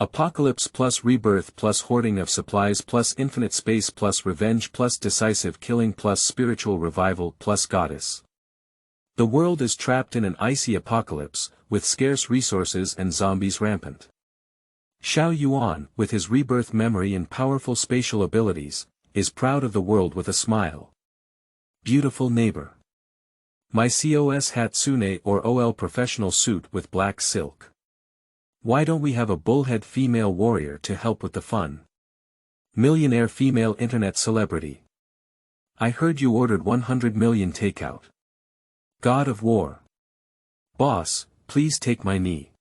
Apocalypse+Rebirth+hoarding of supplies+infinite space+revenge+decisive killing+spiritual revival+goddess. The world is trapped in an icy apocalypse, with scarce resources and zombies rampant. Xiao Yuan, with his rebirth memory and powerful spatial abilities, is proud of the world with a smile. Beautiful neighbor. My COS Hatsune or OL professional suit with black silk. Why don't we have a Bullhead female warrior to help with the fun? Millionaire female internet celebrity. I heard you ordered 100 million takeout. God of War. Boss, please take my knee.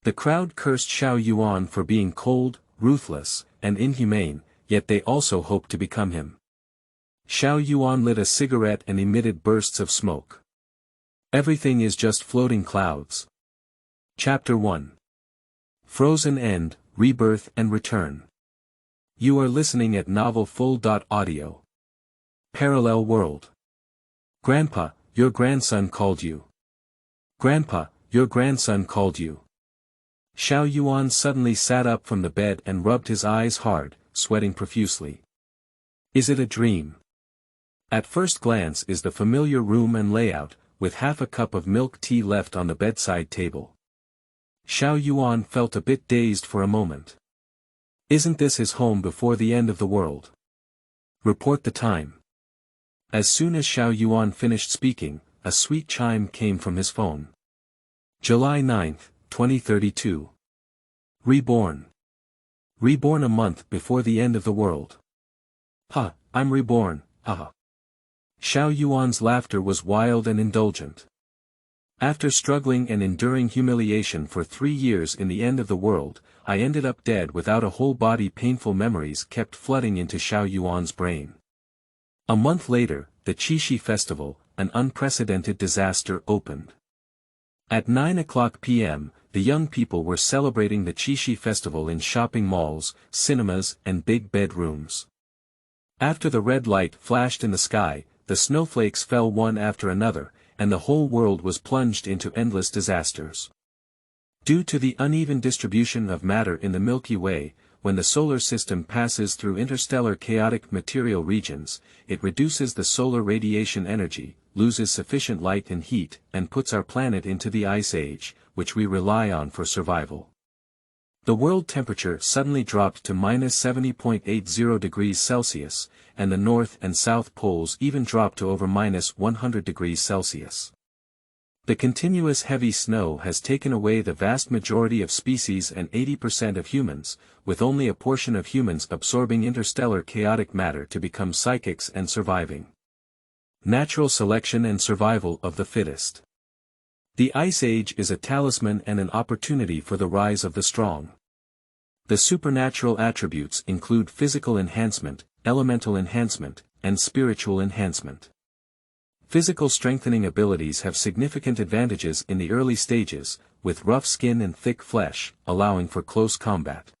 The crowd cursed Xiao Yuan for being cold, ruthless, and inhumane, yet they also hoped to become him. Xiao Yuan lit a cigarette and emitted bursts of smoke. Everything is just floating clouds. Chapter 1. Frozen End, Rebirth and Return. You are listening at novelfull.audio. Parallel World. Grandpa, your grandson called you. Grandpa, your grandson called you. Xiao Yuan suddenly sat up from the bed and rubbed his eyes hard, sweating profusely. Is it a dream? At first glance is the familiar room and layout, with half a cup of milk tea left on the bedside table. Xiao Yuan felt a bit dazed for a moment. Isn't this his home before the end of the world? Report the time. As soon as Xiao Yuan finished speaking, a sweet chime came from his phone. July 9, 2032. Reborn. Reborn a month before the end of the world. Ha, I'm reborn, haha. Xiao Yuan's laughter was wild and indulgent. After struggling and enduring humiliation for 3 years in the end of the world, I ended up dead without a whole body. Painful memories kept flooding into Xiao Yuan's brain. A month later, the Qixi festival, an unprecedented disaster, opened. At 9:00 p.m., the young people were celebrating the Qixi festival in shopping malls, cinemas and big bedrooms. After the red light flashed in the sky, the snowflakes fell one after another, and the whole world was plunged into endless disasters. Due to the uneven distribution of matter in the Milky Way, when the solar system passes through interstellar chaotic material regions, it reduces the solar radiation energy, loses sufficient light and heat, and puts our planet into the ice age, which we rely on for survival. The world temperature suddenly dropped to -70.80 degrees Celsius, and the North and South poles even dropped to over -100 degrees Celsius. The continuous heavy snow has taken away the vast majority of species and 80% of humans, with only a portion of humans absorbing interstellar chaotic matter to become psychics and surviving. Natural selection and survival of the fittest. The Ice Age is a talisman and an opportunity for the rise of the strong. The supernatural attributes include physical enhancement, elemental enhancement, and spiritual enhancement. Physical strengthening abilities have significant advantages in the early stages, with rough skin and thick flesh, allowing for close combat.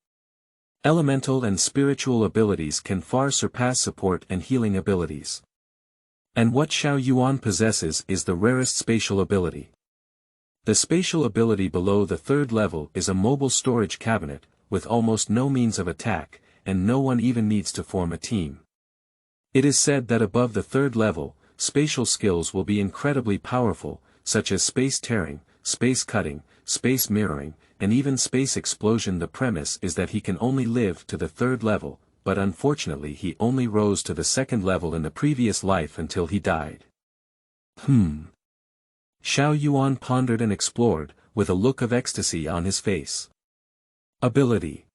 Elemental and spiritual abilities can far surpass support and healing abilities. And what Xiao Yuan possesses is the rarest spatial ability. The spatial ability below the 3rd level is a mobile storage cabinet, with almost no means of attack, and no one even needs to form a team. It is said that above the 3rd level, spatial skills will be incredibly powerful, such as space tearing, space cutting, space mirroring, and even space explosion. The premise is that he can only live to the 3rd level, but unfortunately he only rose to the 2nd level in the previous life until he died. Xiao Yuan pondered and explored, with a look of ecstasy on his face. Ability.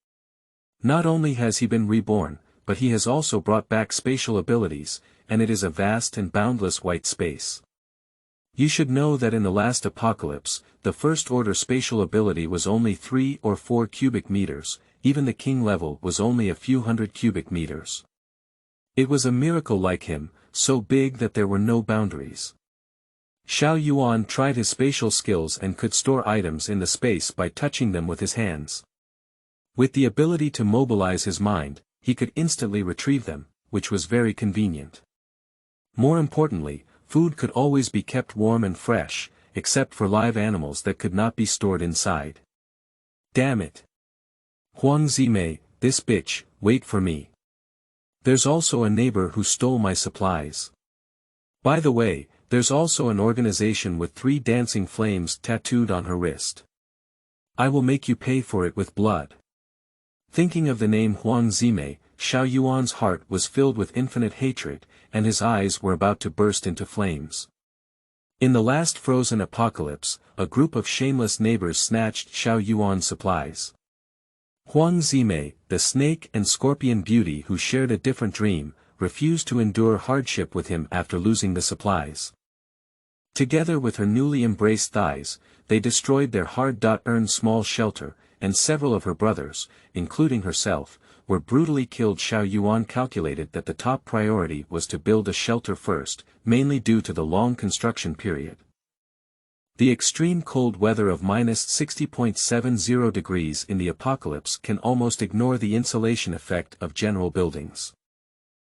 Not only has he been reborn, but he has also brought back spatial abilities, and it is a vast and boundless white space. You should know that in the last apocalypse, the first-order spatial ability was only 3 or 4 cubic meters, even the king level was only a few hundred cubic meters. It was a miracle like him, so big that there were no boundaries. Xiao Yuan tried his spatial skills and could store items in the space by touching them with his hands. With the ability to mobilize his mind, he could instantly retrieve them, which was very convenient. More importantly, food could always be kept warm and fresh, except for live animals that could not be stored inside. Damn it! Huang Zimei, this bitch, wait for me. There's also a neighbor who stole my supplies. By the way, there's also an organization with 3 dancing flames tattooed on her wrist. I will make you pay for it with blood. Thinking of the name Huang Zimei, Xiao Yuan's heart was filled with infinite hatred, and his eyes were about to burst into flames. In the last frozen apocalypse, a group of shameless neighbors snatched Xiao Yuan's supplies. Huang Zimei, the snake and scorpion beauty who shared a different dream, refused to endure hardship with him after losing the supplies. Together with her newly embraced thighs, they destroyed their hard-earned small shelter, and several of her brothers, including herself, were brutally killed. Xiao Yuan calculated that the top priority was to build a shelter first, mainly due to the long construction period. The extreme cold weather of -60.70 degrees in the apocalypse can almost ignore the insulation effect of general buildings.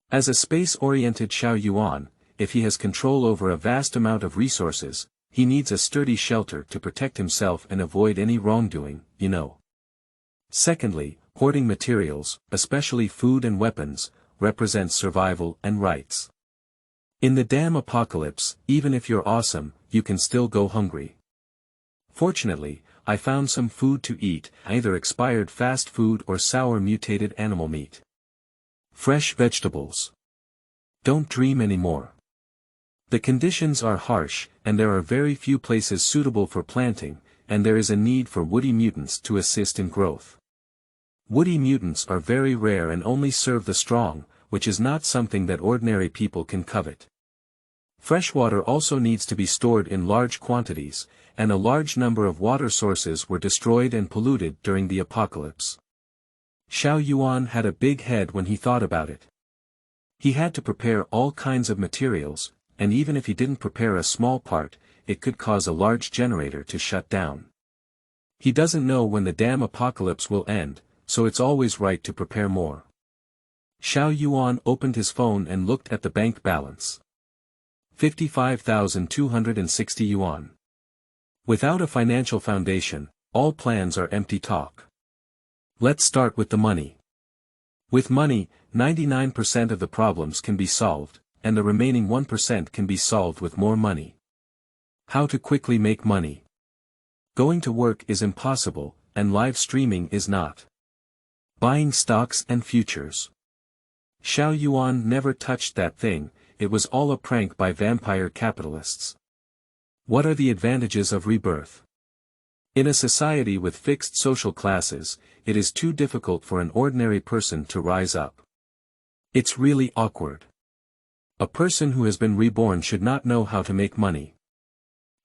As a space-oriented Xiao Yuan, if he has control over a vast amount of resources, he needs a sturdy shelter to protect himself and avoid any wrongdoing, you know. Secondly, hoarding materials, especially food and weapons, represents survival and rights. In the damn apocalypse, even if you're awesome, you can still go hungry. Fortunately, I found some food to eat, either expired fast food or sour mutated animal meat. Fresh vegetables. Don't dream anymore. The conditions are harsh, and there are very few places suitable for planting, and there is a need for woody mutants to assist in growth. Woody mutants are very rare and only serve the strong, which is not something that ordinary people can covet. Freshwater also needs to be stored in large quantities, and a large number of water sources were destroyed and polluted during the apocalypse. Xiao Yuan had a big head when he thought about it. He had to prepare all kinds of materials, and even if he didn't prepare a small part, it could cause a large generator to shut down. He doesn't know when the damn apocalypse will end, so it's always right to prepare more. Xiao Yuan opened his phone and looked at the bank balance. 55,260 yuan. Without a financial foundation, all plans are empty talk. Let's start with the money. With money, 99% of the problems can be solved, and the remaining 1% can be solved with more money. How to quickly make money. Going to work is impossible, and live streaming is not. Buying stocks and futures. Xiao Yuan never touched that thing, it was all a prank by vampire capitalists. What are the advantages of rebirth? In a society with fixed social classes, it is too difficult for an ordinary person to rise up. It's really awkward. A person who has been reborn should not know how to make money.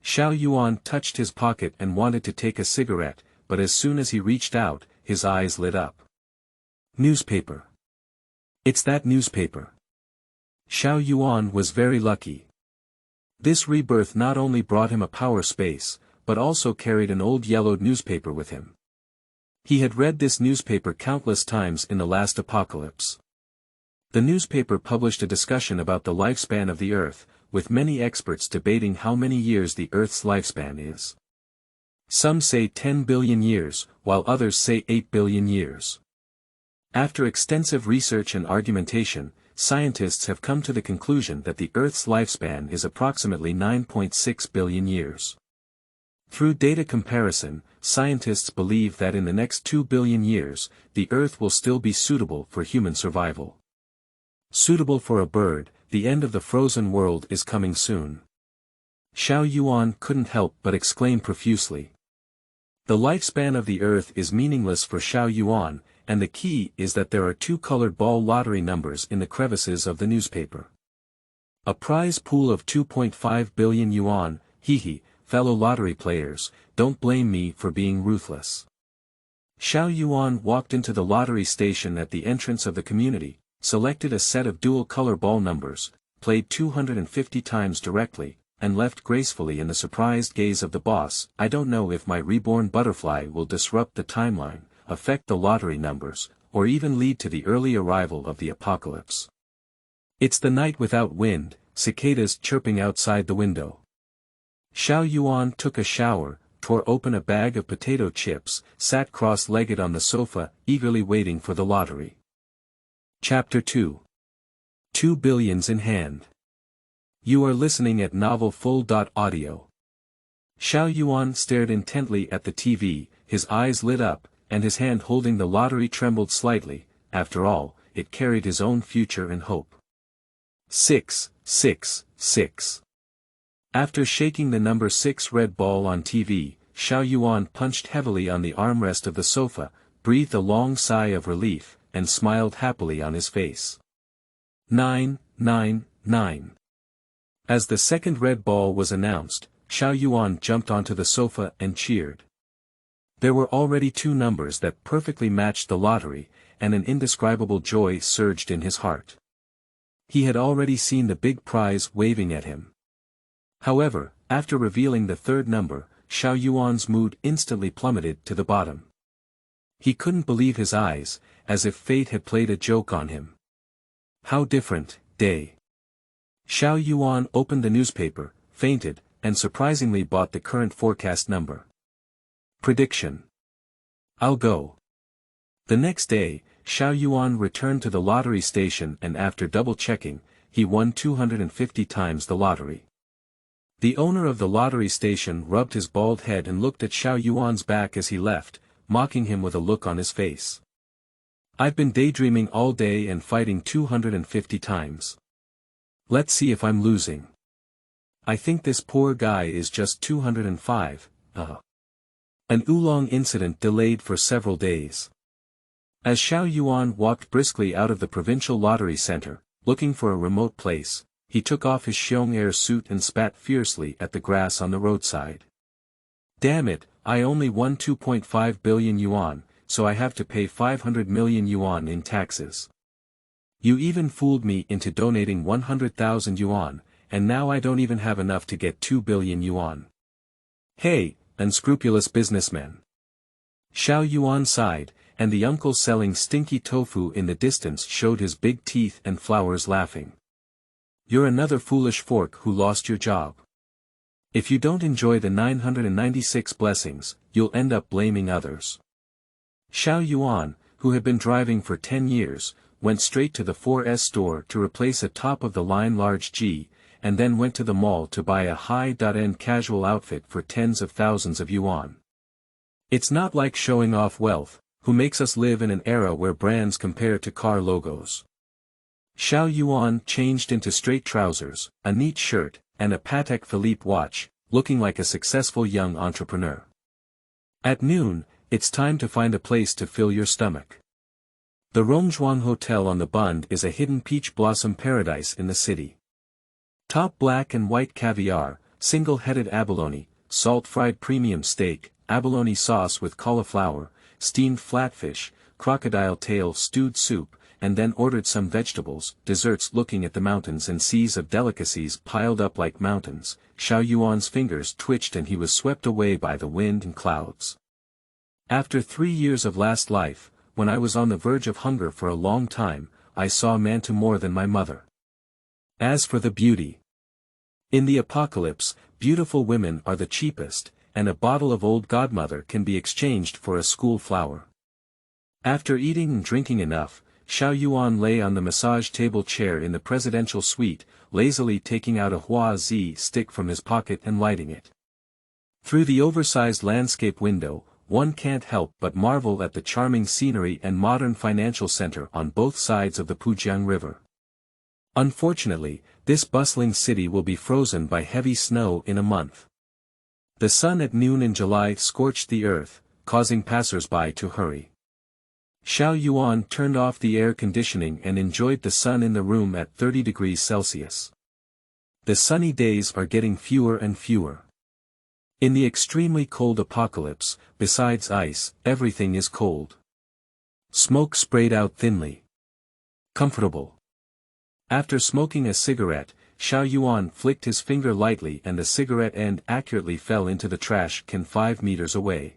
Xiao Yuan touched his pocket and wanted to take a cigarette, but as soon as he reached out, his eyes lit up. Newspaper. It's that newspaper. Xiao Yuan was very lucky. This rebirth not only brought him a power space, but also carried an old yellowed newspaper with him. He had read this newspaper countless times in the last apocalypse. The newspaper published a discussion about the lifespan of the Earth, with many experts debating how many years the Earth's lifespan is. Some say 10 billion years, while others say 8 billion years. After extensive research and argumentation, scientists have come to the conclusion that the Earth's lifespan is approximately 9.6 billion years. Through data comparison, scientists believe that in the next 2 billion years, the Earth will still be suitable for human survival. Suitable for a bird, the end of the frozen world is coming soon. Xiao Yuan couldn't help but exclaim profusely. The lifespan of the Earth is meaningless for Xiao Yuan, and the key is that there are 2 colored ball lottery numbers in the crevices of the newspaper. A prize pool of 2.5 billion yuan, hee, fellow lottery players, don't blame me for being ruthless. Xiao Yuan walked into the lottery station at the entrance of the community, selected a set of dual-color ball numbers, played 250 times directly, and left gracefully in the surprised gaze of the boss. I don't know if my reborn butterfly will disrupt the timeline, affect the lottery numbers, or even lead to the early arrival of the apocalypse. It's the night without wind, cicadas chirping outside the window. Xiao Yuan took a shower, tore open a bag of potato chips, sat cross-legged on the sofa, eagerly waiting for the lottery. Chapter 2. 2 billions in hand. You are listening at Novel Full.audio. Xiao Yuan stared intently at the TV, his eyes lit up, and his hand holding the lottery trembled slightly. After all, it carried his own future and hope. 6, 6, 6. After shaking the number 6 red ball on TV, Xiao Yuan punched heavily on the armrest of the sofa, breathed a long sigh of relief, and smiled happily on his face. 9, 9, 9. As the second red ball was announced, Xiao Yuan jumped onto the sofa and cheered. There were already 2 numbers that perfectly matched the lottery, and an indescribable joy surged in his heart. He had already seen the big prize waving at him. However, after revealing the third number, Xiao Yuan's mood instantly plummeted to the bottom. He couldn't believe his eyes, as if fate had played a joke on him. How different, day. Xiao Yuan opened the newspaper, fainted, and surprisingly bought the current forecast number. Prediction. I'll go. The next day, Xiao Yuan returned to the lottery station and after double-checking, he won 250 times the lottery. The owner of the lottery station rubbed his bald head and looked at Xiao Yuan's back as he left, mocking him with a look on his face. I've been daydreaming all day and fighting 250 times. Let's see if I'm losing. I think this poor guy is just 205, An oolong incident delayed for several days. As Xiao Yuan walked briskly out of the provincial lottery center, looking for a remote place, he took off his Xiong Air suit and spat fiercely at the grass on the roadside. Damn it, I only won 2.5 billion yuan, so I have to pay 500 million yuan in taxes. You even fooled me into donating 100,000 yuan, and now I don't even have enough to get 2 billion yuan. Hey, unscrupulous businessman. Xiao Yuan sighed, and the uncle selling stinky tofu in the distance showed his big teeth and flowers laughing. You're another foolish fork who lost your job. If you don't enjoy the 996 blessings, you'll end up blaming others. Xiao Yuan, who had been driving for 10 years, went straight to the 4S store to replace a top-of-the-line large G, and then went to the mall to buy a high-end casual outfit for tens of thousands of yuan. It's not like showing off wealth, who makes us live in an era where brands compare to car logos. Xiao Yuan changed into straight trousers, a neat shirt, and a Patek Philippe watch, looking like a successful young entrepreneur. At noon, it's time to find a place to fill your stomach. The Rongzhuang Hotel on the Bund is a hidden peach blossom paradise in the city. Top black and white caviar, single-headed abalone, salt-fried premium steak, abalone sauce with cauliflower, steamed flatfish, crocodile tail stewed soup, and then ordered some vegetables, desserts. Looking at the mountains and seas of delicacies piled up like mountains, Xiao Yuan's fingers twitched and he was swept away by the wind and clouds. After 3 years of last life, when I was on the verge of hunger for a long time, I saw man to more than my mother. As for the beauty. In the apocalypse, beautiful women are the cheapest, and a bottle of old godmother can be exchanged for a school flower. After eating and drinking enough, Xiao Yuan lay on the massage table chair in the presidential suite, lazily taking out a Huazi stick from his pocket and lighting it. Through the oversized landscape window, one can't help but marvel at the charming scenery and modern financial center on both sides of the Pujiang River. Unfortunately, this bustling city will be frozen by heavy snow in a month. The sun at noon in July scorched the earth, causing passers-by to hurry. Xiao Yuan turned off the air conditioning and enjoyed the sun in the room at 30 degrees Celsius. The sunny days are getting fewer and fewer. In the extremely cold apocalypse, besides ice, everything is cold. Smoke sprayed out thinly. Comfortable. After smoking a cigarette, Xiao Yuan flicked his finger lightly and the cigarette end accurately fell into the trash can 5 meters away.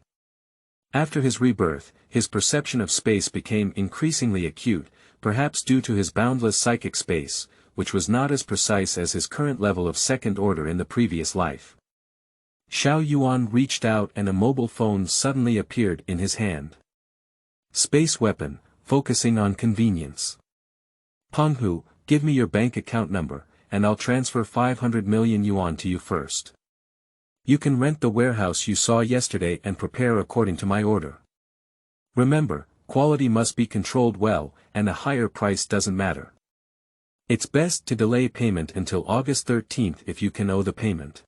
After his rebirth, his perception of space became increasingly acute, perhaps due to his boundless psychic space, which was not as precise as his current level of second order in the previous life. Xiao Yuan reached out and a mobile phone suddenly appeared in his hand. Space weapon, focusing on convenience. Penghu, give me your bank account number, and I'll transfer 500 million yuan to you first. You can rent the warehouse you saw yesterday and prepare according to my order. Remember, quality must be controlled well, and a higher price doesn't matter. It's best to delay payment until August 13th if you can owe the payment.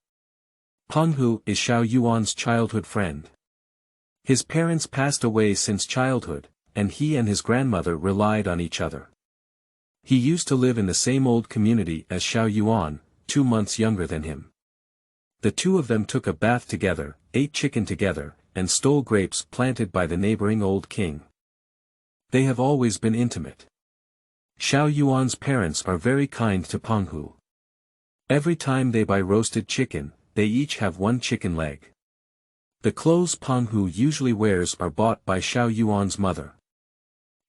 Penghu is Xiao Yuan's childhood friend. His parents passed away since childhood, and he and his grandmother relied on each other. He used to live in the same old community as Xiao Yuan, 2 months younger than him. The two of them took a bath together, ate chicken together, and stole grapes planted by the neighboring old king. They have always been intimate. Xiao Yuan's parents are very kind to Penghu. Every time they buy roasted chicken, they each have 1 chicken leg. The clothes Penghu usually wears are bought by Xiao Yuan's mother.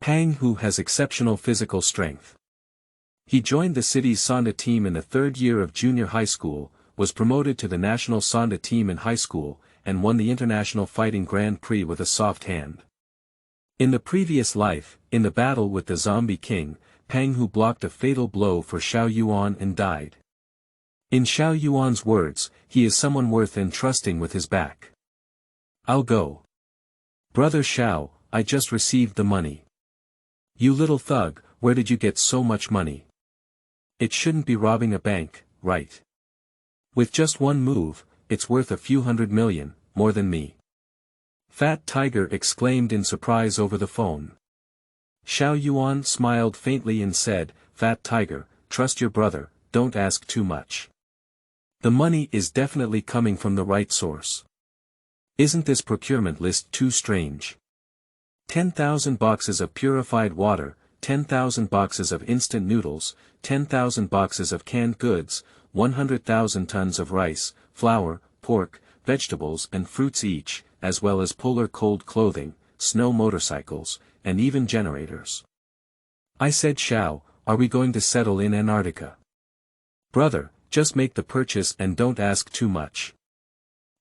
Penghu has exceptional physical strength. He joined the city's Sanda team in the 3rd year of junior high school, was promoted to the national Sanda team in high school, and won the International Fighting Grand Prix with a soft hand. In the previous life, in the battle with the Zombie King, Penghu blocked a fatal blow for Xiao Yuan and died. In Xiao Yuan's words, he is someone worth entrusting with his back. I'll go. Brother Xiao, I just received the money. You little thug, where did you get so much money? It shouldn't be robbing a bank, right? With just one move, it's worth a few hundred million, more than me. Fat Tiger exclaimed in surprise over the phone. Xiao Yuan smiled faintly and said, Fat Tiger, trust your brother, don't ask too much. The money is definitely coming from the right source. Isn't this procurement list too strange? 10,000 boxes of purified water, 10,000 boxes of instant noodles, 10,000 boxes of canned goods, 100,000 tons of rice, flour, pork, vegetables and fruits each, as well as polar cold clothing, snow motorcycles, and even generators. I said, Xiao, are we going to settle in Antarctica? Brother, just make the purchase and don't ask too much.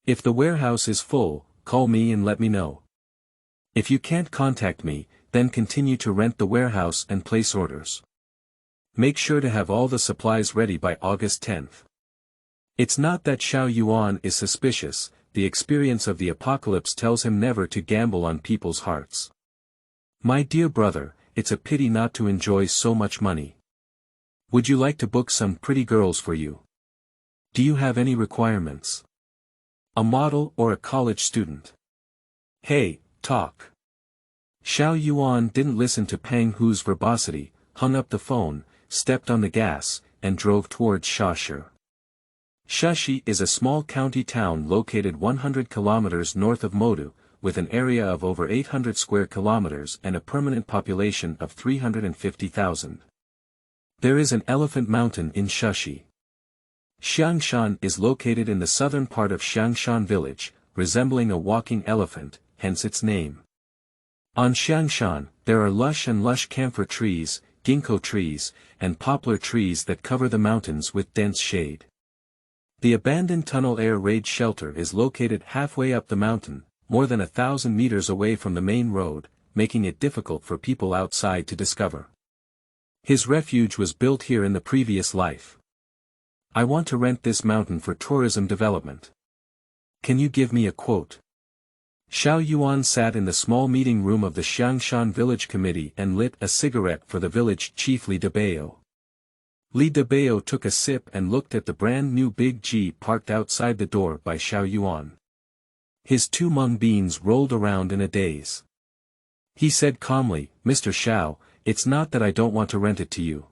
If the warehouse is full, call me and let me know. If you can't contact me, then continue to rent the warehouse and place orders. Make sure to have all the supplies ready by August 10th. It's not that Xiao Yuan is suspicious, the experience of the apocalypse tells him never to gamble on people's hearts. My dear brother, it's a pity not to enjoy so much money. Would you like to book some pretty girls for you? Do you have any requirements? A model or a college student? Hey, talk. Xiao Yuan didn't listen to Penghu's verbosity, hung up the phone, stepped on the gas, and drove towards Shashi. Shashi is a small county town located 100 kilometers north of Modu, with an area of over 800 square kilometers and a permanent population of 350,000. There is an elephant mountain in Shashi. Xiangshan is located in the southern part of Xiangshan village, resembling a walking elephant, hence its name. On Xiangshan, there are lush camphor trees, ginkgo trees, and poplar trees that cover the mountains with dense shade. The abandoned tunnel air raid shelter is located halfway up the mountain, more than 1,000 meters away from the main road, making it difficult for people outside to discover. His refuge was built here in the previous life. I want to rent this mountain for tourism development. Can you give me a quote? Xiao Yuan sat in the small meeting room of the Xiangshan village committee and lit a cigarette for the village chief Li Debao. Li Debao took a sip and looked at the brand new big Jeep parked outside the door by Xiao Yuan. His 2 mung beans rolled around in a daze. He said calmly, Mr. Xiao, it's not that I don't want to rent it to you.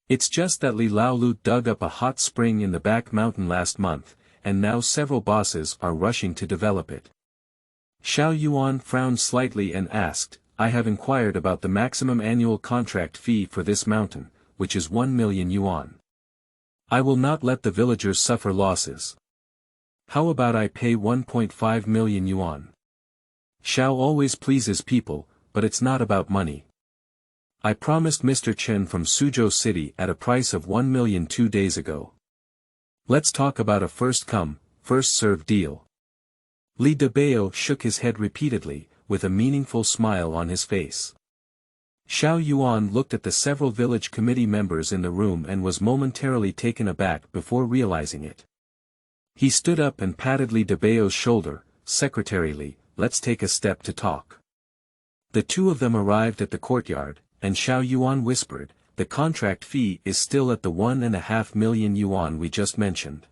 It's just that Li Laolu dug up a hot spring in the back mountain last month, and now several bosses are rushing to develop it. Xiao Yuan frowned slightly and asked, I have inquired about the maximum annual contract fee for this mountain, which is 1 million yuan. I will not let the villagers suffer losses. How about I pay 1.5 million yuan? Xiao always pleases people, but it's not about money. I promised Mr. Chen from Suzhou City at a price of 1 million 2 days ago. Let's talk about a first come, first-served deal. Li Debao shook his head repeatedly, with a meaningful smile on his face. Xiao Yuan looked at the several village committee members in the room and was momentarily taken aback before realizing it. He stood up and patted Li Debao's shoulder. "Secretary Li, let's take a step to talk." The two of them arrived at the courtyard, and Xiao Yuan whispered, "The contract fee is still at the 1.5 million yuan we just mentioned.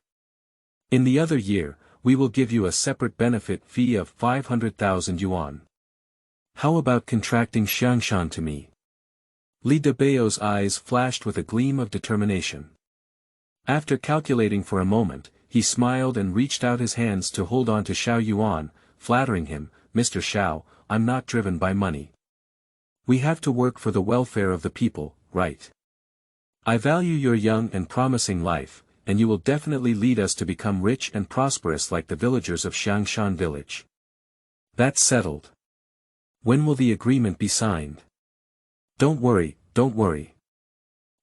In the other year, we will give you a separate benefit fee of 500,000 yuan. How about contracting Xiangshan to me?" Li Debao's eyes flashed with a gleam of determination. After calculating for a moment, he smiled and reached out his hands to hold on to Xiao Yuan, flattering him, "Mr. Xiao, I'm not driven by money. We have to work for the welfare of the people, right? I value your young and promising life, and you will definitely lead us to become rich and prosperous like the villagers of Xiangshan village. That's settled. When will the agreement be signed?" Don't worry.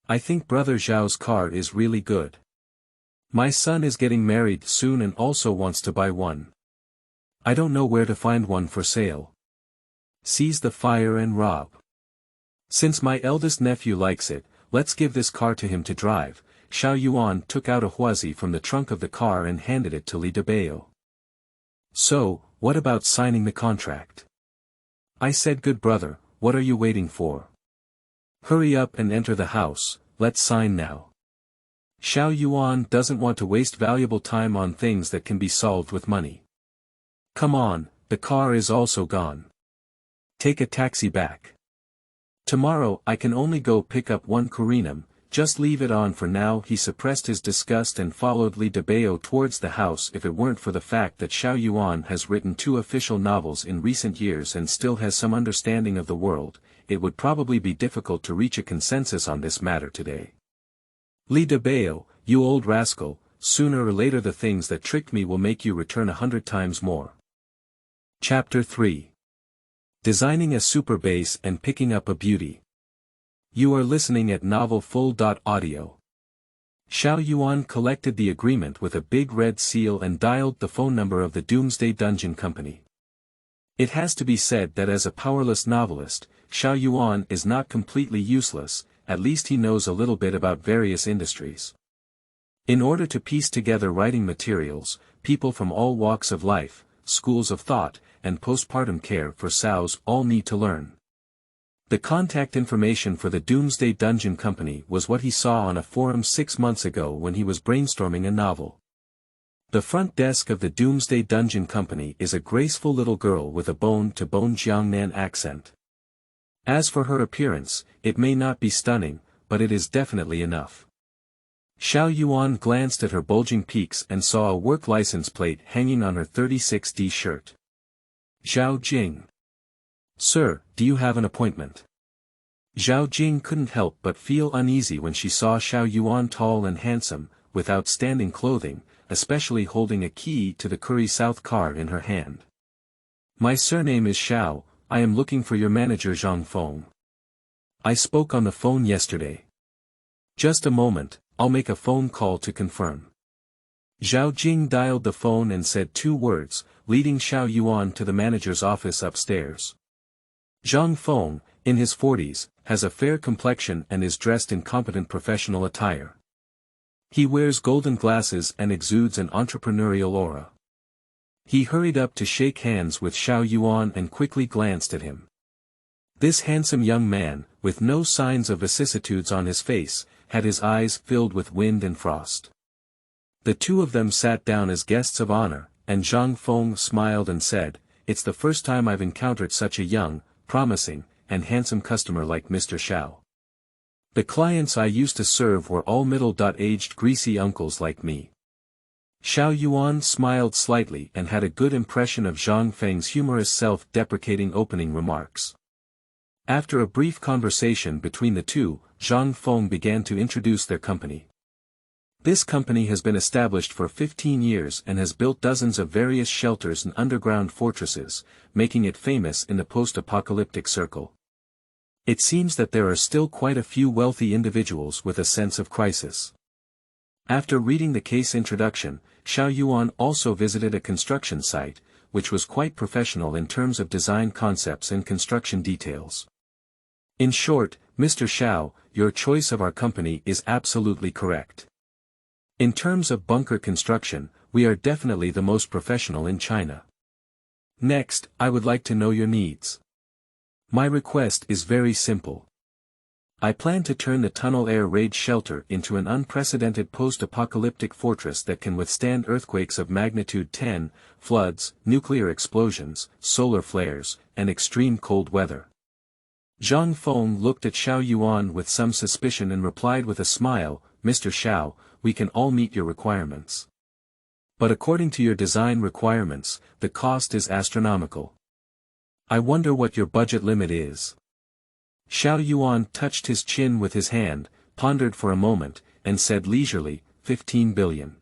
I think Brother Zhao's car is really good. My son is getting married soon and also wants to buy one. I don't know where to find one for sale. Seize the fire and rob. Since my eldest nephew likes it, let's give this car to him to drive." Xiao Yuan took out a huazi from the trunk of the car and handed it to Li Debao. "So, what about signing the contract?" "I said good brother, what are you waiting for? Hurry up and enter the house, let's sign now." Xiao Yuan doesn't want to waste valuable time on things that can be solved with money. "Come on, the car is also gone. Take a taxi back. Tomorrow I can only go pick up one kurinam, just leave it on for now." He suppressed his disgust and followed Li Debao towards the house. If it weren't for the fact that Xiao Yuan has written 2 official novels in recent years and still has some understanding of the world, it would probably be difficult to reach a consensus on this matter today. "Li Debao, you old rascal, sooner or later the things that tricked me will make you return 100 times more." Chapter 3. Designing a super base and picking up a beauty. You are listening at novelfull.audio. Xiao Yuan collected the agreement with a big red seal and dialed the phone number of the Doomsday Dungeon Company. It has to be said that as a powerless novelist, Xiao Yuan is not completely useless, at least he knows a little bit about various industries. In order to piece together writing materials, people from all walks of life, schools of thought, and postpartum care for sows all need to learn. The contact information for the Doomsday Dungeon Company was what he saw on a forum 6 months ago when he was brainstorming a novel. The front desk of the Doomsday Dungeon Company is a graceful little girl with a bone-to-bone Jiangnan accent. As for her appearance, it may not be stunning, but it is definitely enough. Xiao Yuan glanced at her bulging peaks and saw a work license plate hanging on her 36D shirt. "Zhao Jing. Sir, do you have an appointment?" Zhao Jing couldn't help but feel uneasy when she saw Xiao Yuan tall and handsome, with outstanding clothing, especially holding a key to the Curry South car in her hand. "My surname is Xiao, I am looking for your manager Zhang Feng. I spoke on the phone yesterday." "Just a moment, I'll make a phone call to confirm." Zhao Jing dialed the phone and said 2 words, leading Xiao Yuan to the manager's office upstairs. Zhang Feng, in his 40s, has a fair complexion and is dressed in competent professional attire. He wears golden glasses and exudes an entrepreneurial aura. He hurried up to shake hands with Xiao Yuan and quickly glanced at him. This handsome young man, with no signs of vicissitudes on his face, had his eyes filled with wind and frost. The two of them sat down as guests of honor, and Zhang Feng smiled and said, "It's the first time I've encountered such a young, promising, and handsome customer like Mr. Xiao. The clients I used to serve were all middle-aged greasy uncles like me." Xiao Yuan smiled slightly and had a good impression of Zhang Feng's humorous self-deprecating opening remarks. After a brief conversation between the two, Zhang Feng began to introduce their company. This company has been established for 15 years and has built dozens of various shelters and underground fortresses, making it famous in the post-apocalyptic circle. It seems that there are still quite a few wealthy individuals with a sense of crisis. After reading the case introduction, Xiao Yuan also visited a construction site, which was quite professional in terms of design concepts and construction details. In short, Mr. Xiao, your choice of our company is absolutely correct. In terms of bunker construction, we are definitely the most professional in China. Next, I would like to know your needs. My request is very simple. I plan to turn the tunnel air raid shelter into an unprecedented post-apocalyptic fortress that can withstand earthquakes of magnitude 10, floods, nuclear explosions, solar flares, and extreme cold weather. Zhang Feng looked at Xiao Yuan with some suspicion and replied with a smile, Mr. Xiao, we can all meet your requirements. But according to your design requirements, the cost is astronomical. I wonder what your budget limit is. Xiao Yuan touched his chin with his hand, pondered for a moment, and said leisurely, 15 billion.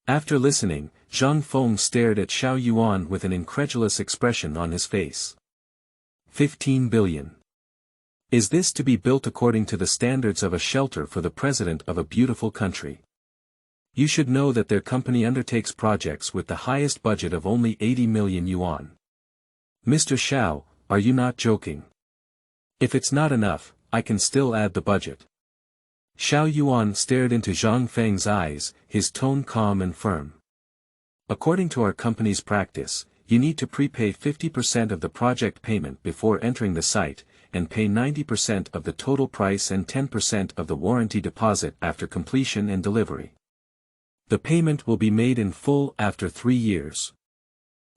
After listening, Zhang Feng stared at Xiao Yuan with an incredulous expression on his face. 15 billion. Is this to be built according to the standards of a shelter for the president of a beautiful country? You should know that their company undertakes projects with the highest budget of only 80 million yuan. Mr. Xiao, are you not joking? If it's not enough, I can still add the budget. Xiao Yuan stared into Zhang Feng's eyes, his tone calm and firm. According to our company's practice, you need to prepay 50% of the project payment before entering the site, and pay 90% of the total price and 10% of the warranty deposit after completion and delivery. The payment will be made in full after 3 years.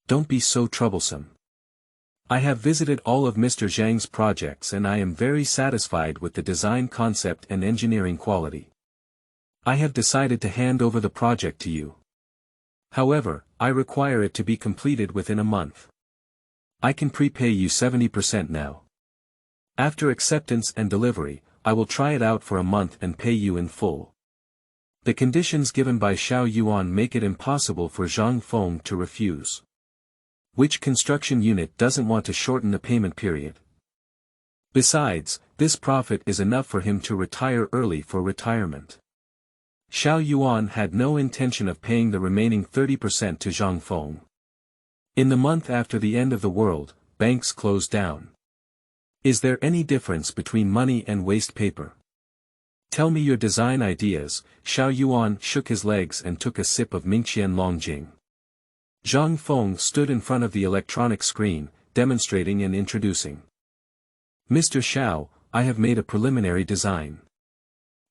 Don't be so troublesome. I have visited all of Mr. Zhang's projects and I am very satisfied with the design concept and engineering quality. I have decided to hand over the project to you. However, I require it to be completed within a month. I can prepay you 70% now. After acceptance and delivery, I will try it out for a month and pay you in full. The conditions given by Xiao Yuan make it impossible for Zhang Feng to refuse. Which construction unit doesn't want to shorten the payment period? Besides, this profit is enough for him to retire early for retirement. Xiao Yuan had no intention of paying the remaining 30% to Zhang Feng. In the month after the end of the world, banks closed down. Is there any difference between money and waste paper? Tell me your design ideas. Xiao Yuan shook his legs and took a sip of Mingqian Longjing. Zhang Feng stood in front of the electronic screen, demonstrating and introducing. Mr. Xiao, I have made a preliminary design.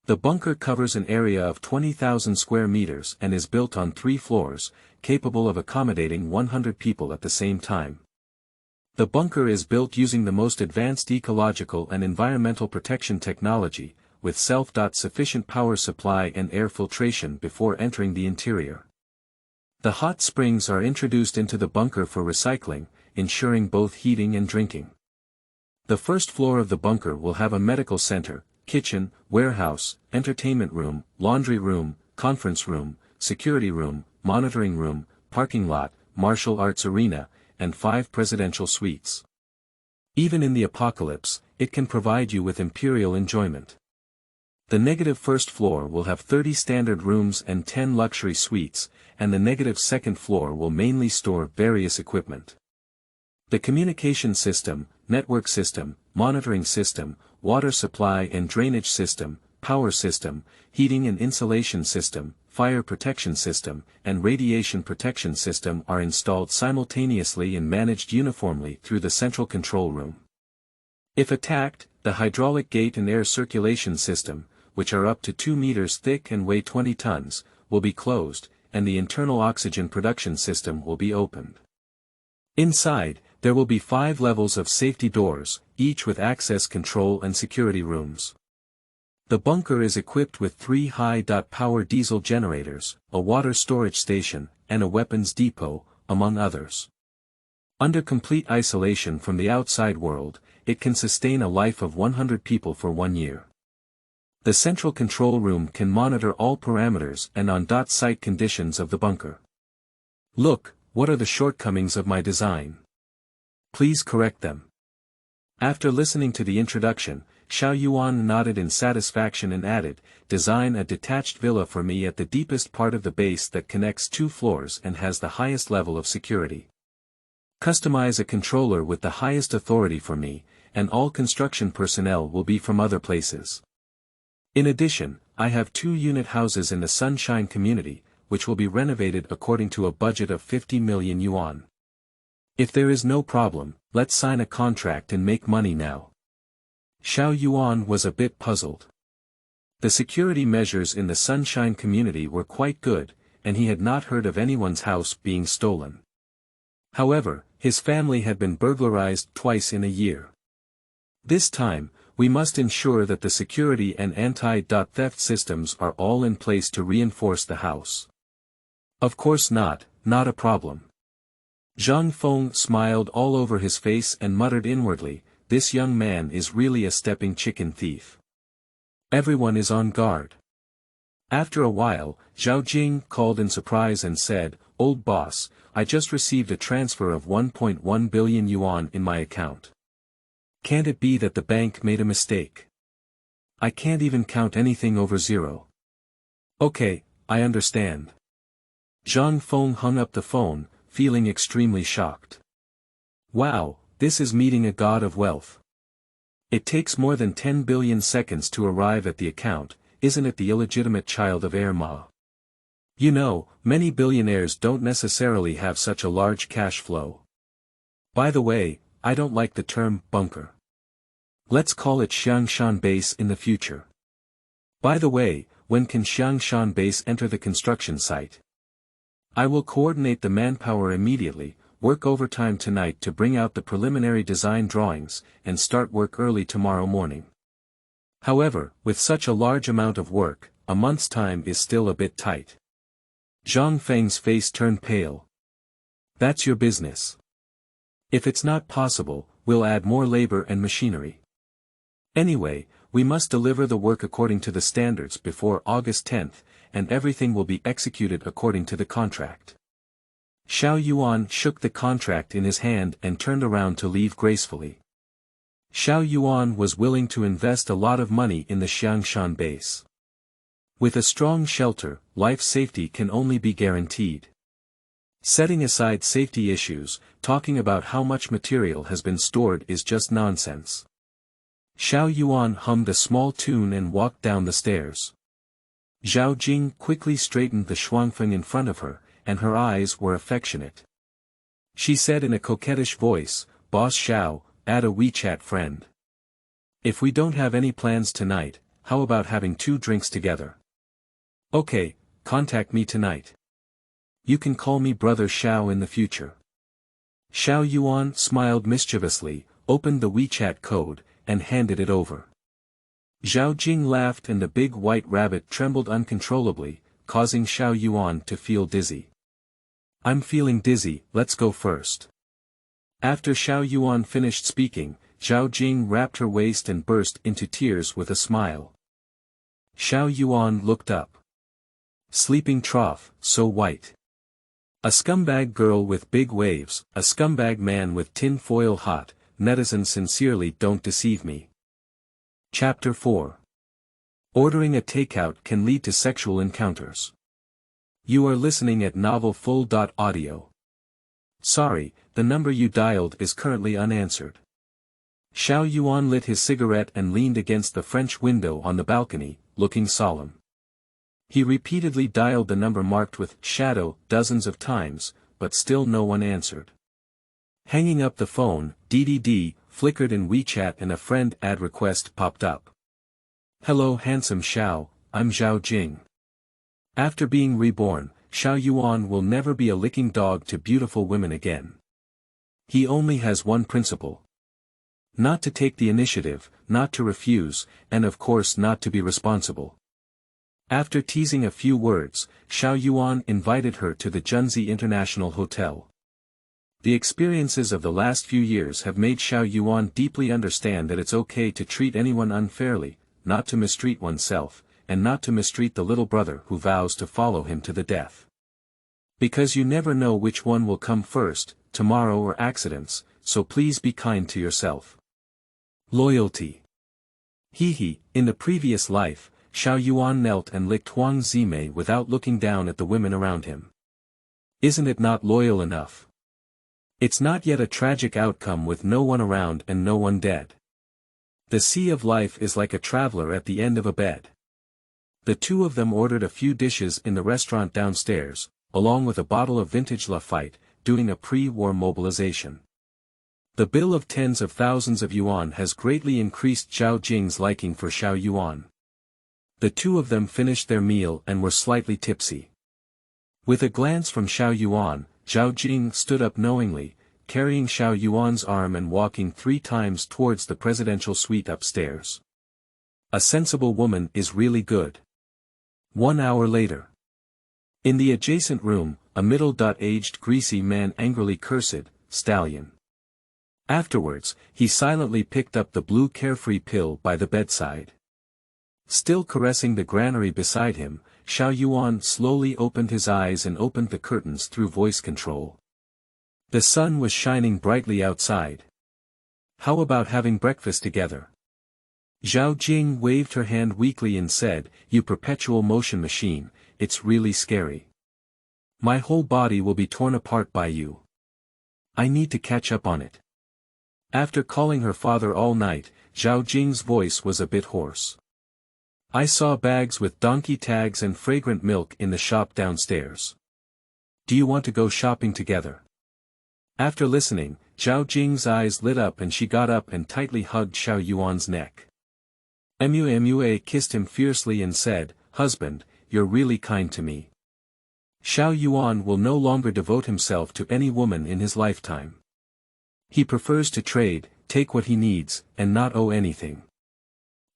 The bunker covers an area of 20,000 square meters and is built on 3 floors, capable of accommodating 100 people at the same time. The bunker is built using the most advanced ecological and environmental protection technology, with self-sufficient power supply and air filtration before entering the interior. The hot springs are introduced into the bunker for recycling, ensuring both heating and drinking. The first floor of the bunker will have a medical center, kitchen, warehouse, entertainment room, laundry room, conference room, security room, monitoring room, parking lot, martial arts arena, and 5 presidential suites. Even in the apocalypse, it can provide you with imperial enjoyment. The negative first floor will have 30 standard rooms and 10 luxury suites, and the negative second floor will mainly store various equipment. The communication system, network system, monitoring system, water supply and drainage system, power system, heating and insulation system, fire protection system, and radiation protection system are installed simultaneously and managed uniformly through the central control room. If attacked, the hydraulic gate and air circulation system, which are up to 2 meters thick and weigh 20 tons, will be closed, and the internal oxygen production system will be opened. Inside, there will be 5 levels of safety doors, each with access control and security rooms. The bunker is equipped with 3 high-power diesel generators, a water storage station, and a weapons depot, among others. Under complete isolation from the outside world, it can sustain a life of 100 people for 1 year. The central control room can monitor all parameters and on-site conditions of the bunker. Look, what are the shortcomings of my design? Please correct them. After listening to the introduction, Xiao Yuan nodded in satisfaction and added, design a detached villa for me at the deepest part of the base that connects 2 floors and has the highest level of security. Customize a controller with the highest authority for me, and all construction personnel will be from other places. In addition, I have 2 unit houses in the Sunshine community, which will be renovated according to a budget of 50 million yuan. If there is no problem, let's sign a contract and make money now. Xiao Yuan was a bit puzzled. The security measures in the Sunshine community were quite good, and he had not heard of anyone's house being stolen. However, his family had been burglarized twice in a year. This time, we must ensure that the security and anti-theft systems are all in place to reinforce the house. Of course not a problem. Zhang Feng smiled all over his face and muttered inwardly, this young man is really a stepping chicken thief. Everyone is on guard. After a while, Zhao Jing called in surprise and said, old boss, I just received a transfer of 1.1 billion yuan in my account. Can't it be that the bank made a mistake? I can't even count anything over 0. Okay, I understand. Zhang Feng hung up the phone, feeling extremely shocked. Wow, this is meeting a god of wealth. It takes more than 10 billion seconds to arrive at the account, isn't it the illegitimate child of Air Ma? You know, many billionaires don't necessarily have such a large cash flow. By the way, I don't like the term bunker. Let's call it Xiangshan base in the future. By the way, when can Xiangshan base enter the construction site? I will coordinate the manpower immediately, work overtime tonight to bring out the preliminary design drawings, and start work early tomorrow morning. However, with such a large amount of work, a month's time is still a bit tight. Zhang Feng's face turned pale. That's your business. If it's not possible, we'll add more labor and machinery. Anyway, we must deliver the work according to the standards before August 10th, and everything will be executed according to the contract. Xiao Yuan shook the contract in his hand and turned around to leave gracefully. Xiao Yuan was willing to invest a lot of money in the Xiangshan base. With a strong shelter, life safety can only be guaranteed. Setting aside safety issues, talking about how much material has been stored is just nonsense. Xiao Yuan hummed a small tune and walked down the stairs. Zhao Jing quickly straightened the Shuangfeng in front of her, and her eyes were affectionate. She said in a coquettish voice, Boss Xiao, add a WeChat friend. If we don't have any plans tonight, how about having 2 drinks together? Okay, contact me tonight. You can call me Brother Xiao in the future. Xiao Yuan smiled mischievously, opened the WeChat code, and handed it over. Zhao Jing laughed and the big white rabbit trembled uncontrollably, causing Xiao Yuan to feel dizzy. I'm feeling dizzy, let's go first. After Xiao Yuan finished speaking, Zhao Jing wrapped her waist and burst into tears with a smile. Xiao Yuan looked up. Sleeping trough, so white. A scumbag girl with big waves, a scumbag man with tin foil hot, netizens sincerely don't deceive me. Chapter 4. Ordering a takeout can lead to sexual encounters. You are listening at novelfull.audio. Sorry, the number you dialed is currently unanswered. Xiao Yuan lit his cigarette and leaned against the French window on the balcony, looking solemn. He repeatedly dialed the number marked with shadow dozens of times, but still no one answered. Hanging up the phone, DDD flickered in WeChat and a friend ad request popped up. Hello handsome Xiao, I'm Zhao Jing. After being reborn, Xiao Yuan will never be a licking dog to beautiful women again. He only has one principle. Not to take the initiative, not to refuse, and of course not to be responsible. After teasing a few words, Xiao Yuan invited her to the Junzi International Hotel. The experiences of the last few years have made Xiao Yuan deeply understand that it's okay to treat anyone unfairly, not to mistreat oneself, and not to mistreat the little brother who vows to follow him to the death. Because you never know which one will come first, tomorrow or accidents, so please be kind to yourself. Loyalty. Hee, in the previous life, Xiao Yuan knelt and licked Huang Zimei without looking down at the women around him. Isn't it not loyal enough? It's not yet a tragic outcome with no one around and no one dead. The sea of life is like a traveler at the end of a bed. The two of them ordered a few dishes in the restaurant downstairs, along with a bottle of vintage Lafite, doing a pre-war mobilization. The bill of tens of thousands of yuan has greatly increased Zhao Jing's liking for Xiao Yuan. The two of them finished their meal and were slightly tipsy. With a glance from Xiao Yuan, Zhao Jing stood up knowingly, carrying Xiao Yuan's arm and walking 3 times towards the presidential suite upstairs. A sensible woman is really good. 1 hour later. In the adjacent room, a middle-aged greasy man angrily cursed, "Stallion." Afterwards, he silently picked up the blue carefree pill by the bedside. Still caressing the granary beside him, Xiao Yuan slowly opened his eyes and opened the curtains through voice control. The sun was shining brightly outside. How about having breakfast together? Zhao Jing waved her hand weakly and said, "You perpetual motion machine, it's really scary. My whole body will be torn apart by you. I need to catch up on it." After calling her father all night, Zhao Jing's voice was a bit hoarse. "I saw bags with donkey tags and fragrant milk in the shop downstairs. Do you want to go shopping together?" After listening, Zhao Jing's eyes lit up and she got up and tightly hugged Xiao Yuan's neck. Mua kissed him fiercely and said, "Husband, you're really kind to me." Xiao Yuan will no longer devote himself to any woman in his lifetime. He prefers to trade, take what he needs, and not owe anything.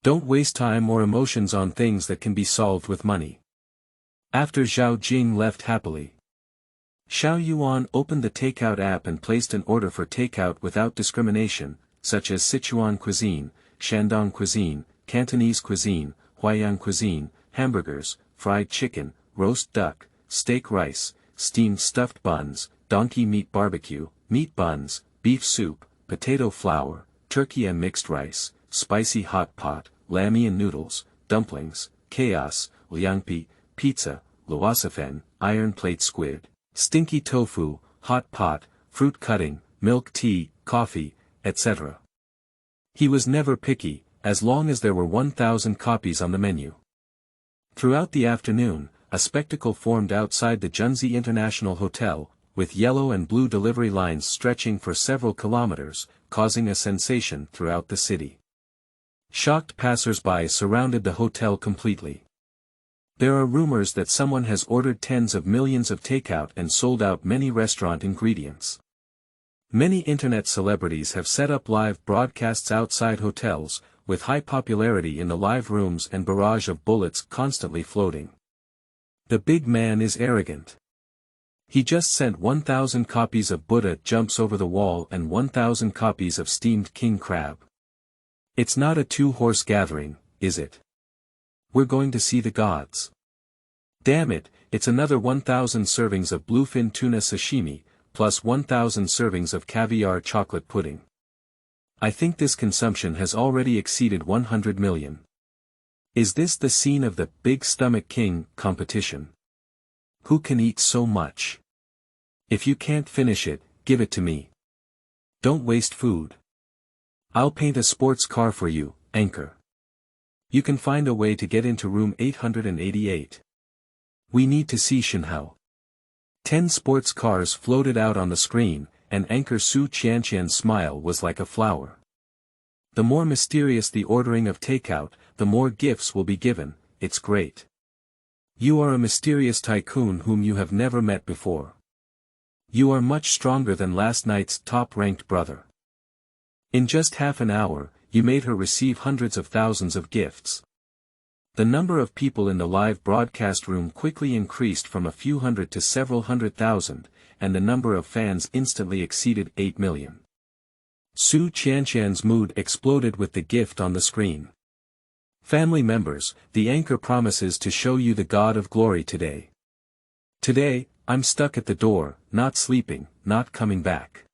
Don't waste time or emotions on things that can be solved with money. After Zhao Jing left happily, Xiao Yuan opened the takeout app and placed an order for takeout without discrimination, such as Sichuan cuisine, Shandong cuisine, Cantonese cuisine, Huaiyang cuisine, hamburgers, fried chicken, roast duck, steak rice, steamed stuffed buns, donkey meat barbecue, meat buns, beef soup, potato flour, turkey and mixed rice, spicy hot pot, lammy and noodles, dumplings, chaos, liangpi, pizza, luosafen, iron plate squid, stinky tofu, hot pot, fruit cutting, milk tea, coffee, etc. He was never picky, as long as there were 1,000 copies on the menu. Throughout the afternoon, a spectacle formed outside the Junzi International Hotel, with yellow and blue delivery lines stretching for several kilometers, causing a sensation throughout the city. Shocked passers-by surrounded the hotel completely. There are rumors that someone has ordered tens of millions of takeout and sold out many restaurant ingredients. Many internet celebrities have set up live broadcasts outside hotels, with high popularity in the live rooms and barrage of bullets constantly floating. The big man is arrogant. He just sent 1,000 copies of Buddha Jumps Over the Wall and 1,000 copies of Steamed King Crab. It's not a 2-horse gathering, is it? We're going to see the gods. Damn it, it's another 1,000 servings of bluefin tuna sashimi, plus 1,000 servings of caviar chocolate pudding. I think this consumption has already exceeded 100 million. Is this the scene of the Big Stomach King competition? Who can eat so much? If you can't finish it, give it to me. Don't waste food. I'll paint a sports car for you, Anchor. You can find a way to get into room 888. We need to see Shenhao. 10 sports cars floated out on the screen, and Anchor Su Qianqian's smile was like a flower. The more mysterious the ordering of takeout, the more gifts will be given, it's great. You are a mysterious tycoon whom you have never met before. You are much stronger than last night's top-ranked brother. In just half an hour, you made her receive hundreds of thousands of gifts. The number of people in the live broadcast room quickly increased from a few hundred to several 100,000, and the number of fans instantly exceeded 8 million. Su Qianqian's mood exploded with the gift on the screen. Family members, the Anchor promises to show you the God of Glory today. Today, I'm stuck at the door, not sleeping, not coming back.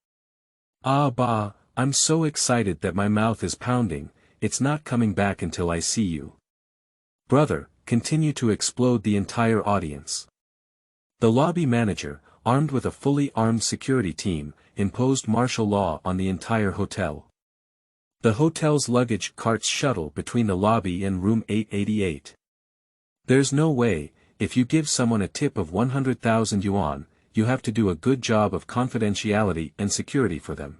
Ah bah, I'm so excited that my mouth is pounding, it's not coming back until I see you. Brother, continue to explode the entire audience. The lobby manager, armed with a fully armed security team, imposed martial law on the entire hotel. The hotel's luggage carts shuttle between the lobby and room 888. There's no way, if you give someone a tip of 100,000 yuan, you have to do a good job of confidentiality and security for them.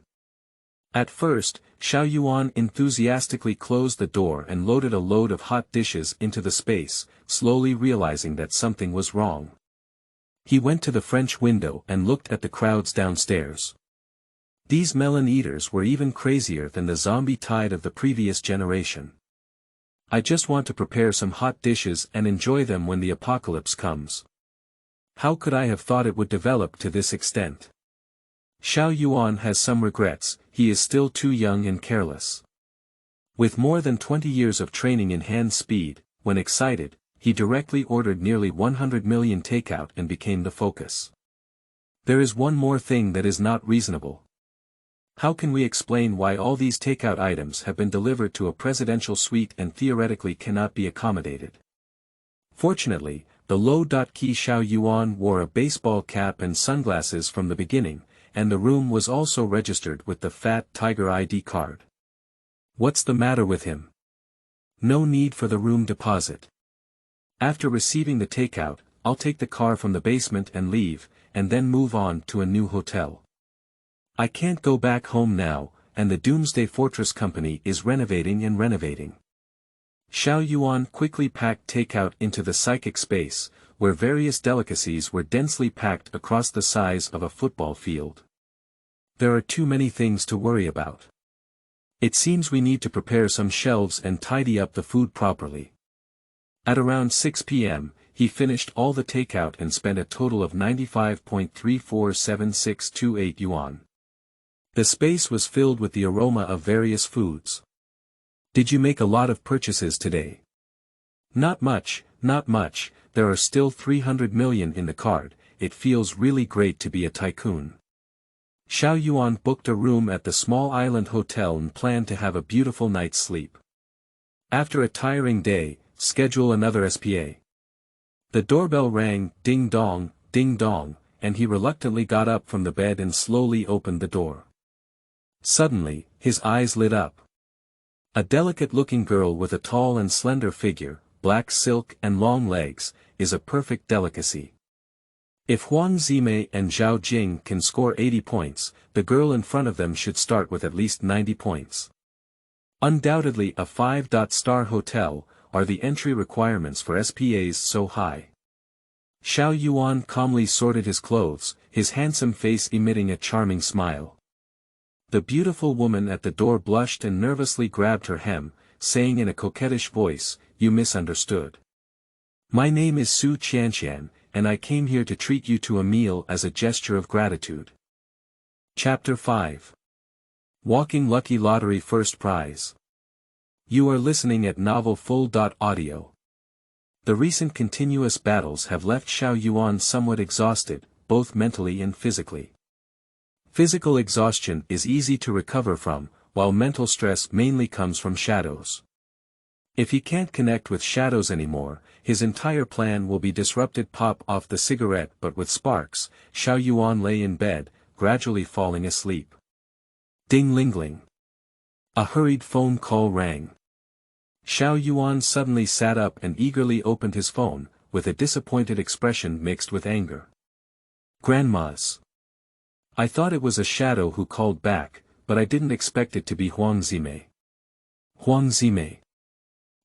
At first, Xiao Yuan enthusiastically closed the door and loaded a load of hot dishes into the space, slowly realizing that something was wrong. He went to the French window and looked at the crowds downstairs. These melon eaters were even crazier than the zombie tide of the previous generation. I just want to prepare some hot dishes and enjoy them when the apocalypse comes. How could I have thought it would develop to this extent? Xiao Yuan has some regrets, he is still too young and careless. With more than 20 years of training in hand speed, when excited, he directly ordered nearly 100 million takeout and became the focus. There is one more thing that is not reasonable. How can we explain why all these takeout items have been delivered to a presidential suite and theoretically cannot be accommodated? Fortunately, the low-key Xiao Yuan wore a baseball cap and sunglasses from the beginning, and the room was also registered with the fat tiger ID card. What's the matter with him? No need for the room deposit. After receiving the takeout, I'll take the car from the basement and leave, and then move on to a new hotel. I can't go back home now, and the Doomsday Fortress Company is renovating and renovating. Xiao Yuan quickly packed takeout into the psychic space, where various delicacies were densely packed across the size of a football field. There are too many things to worry about. It seems we need to prepare some shelves and tidy up the food properly. At around 6 p.m., he finished all the takeout and spent a total of 95.347628 yuan. The space was filled with the aroma of various foods. Did you make a lot of purchases today? Not much, there are still 300 million in the card, it feels really great to be a tycoon. Xiao Yuan booked a room at the small island hotel and planned to have a beautiful night's sleep. After a tiring day, schedule another SPA. The doorbell rang, ding dong, and he reluctantly got up from the bed and slowly opened the door. Suddenly, his eyes lit up. A delicate-looking girl with a tall and slender figure, black silk and long legs, is a perfect delicacy. If Huang Zimei and Zhao Jing can score 80 points, the girl in front of them should start with at least 90 points. Undoubtedly a 5-star hotel, are the entry requirements for SPAs so high? Xiao Yuan calmly sorted his clothes, his handsome face emitting a charming smile. The beautiful woman at the door blushed and nervously grabbed her hem, saying in a coquettish voice, "You misunderstood. My name is Su Qianqian, and I came here to treat you to a meal as a gesture of gratitude." Chapter 5. Walking Lucky Lottery First Prize. You are listening at Novel Full.audio. The recent continuous battles have left Xiao Yuan somewhat exhausted, both mentally and physically. Physical exhaustion is easy to recover from, while mental stress mainly comes from shadows. If he can't connect with shadows anymore, his entire plan will be disrupted. Pop off the cigarette but with sparks, Xiao Yuan lay in bed, gradually falling asleep. Ding-ling-ling. A hurried phone call rang. Xiao Yuan suddenly sat up and eagerly opened his phone, with a disappointed expression mixed with anger. Grandma's. I thought it was a shadow who called back, but I didn't expect it to be Huang Zimei. Huang Zimei.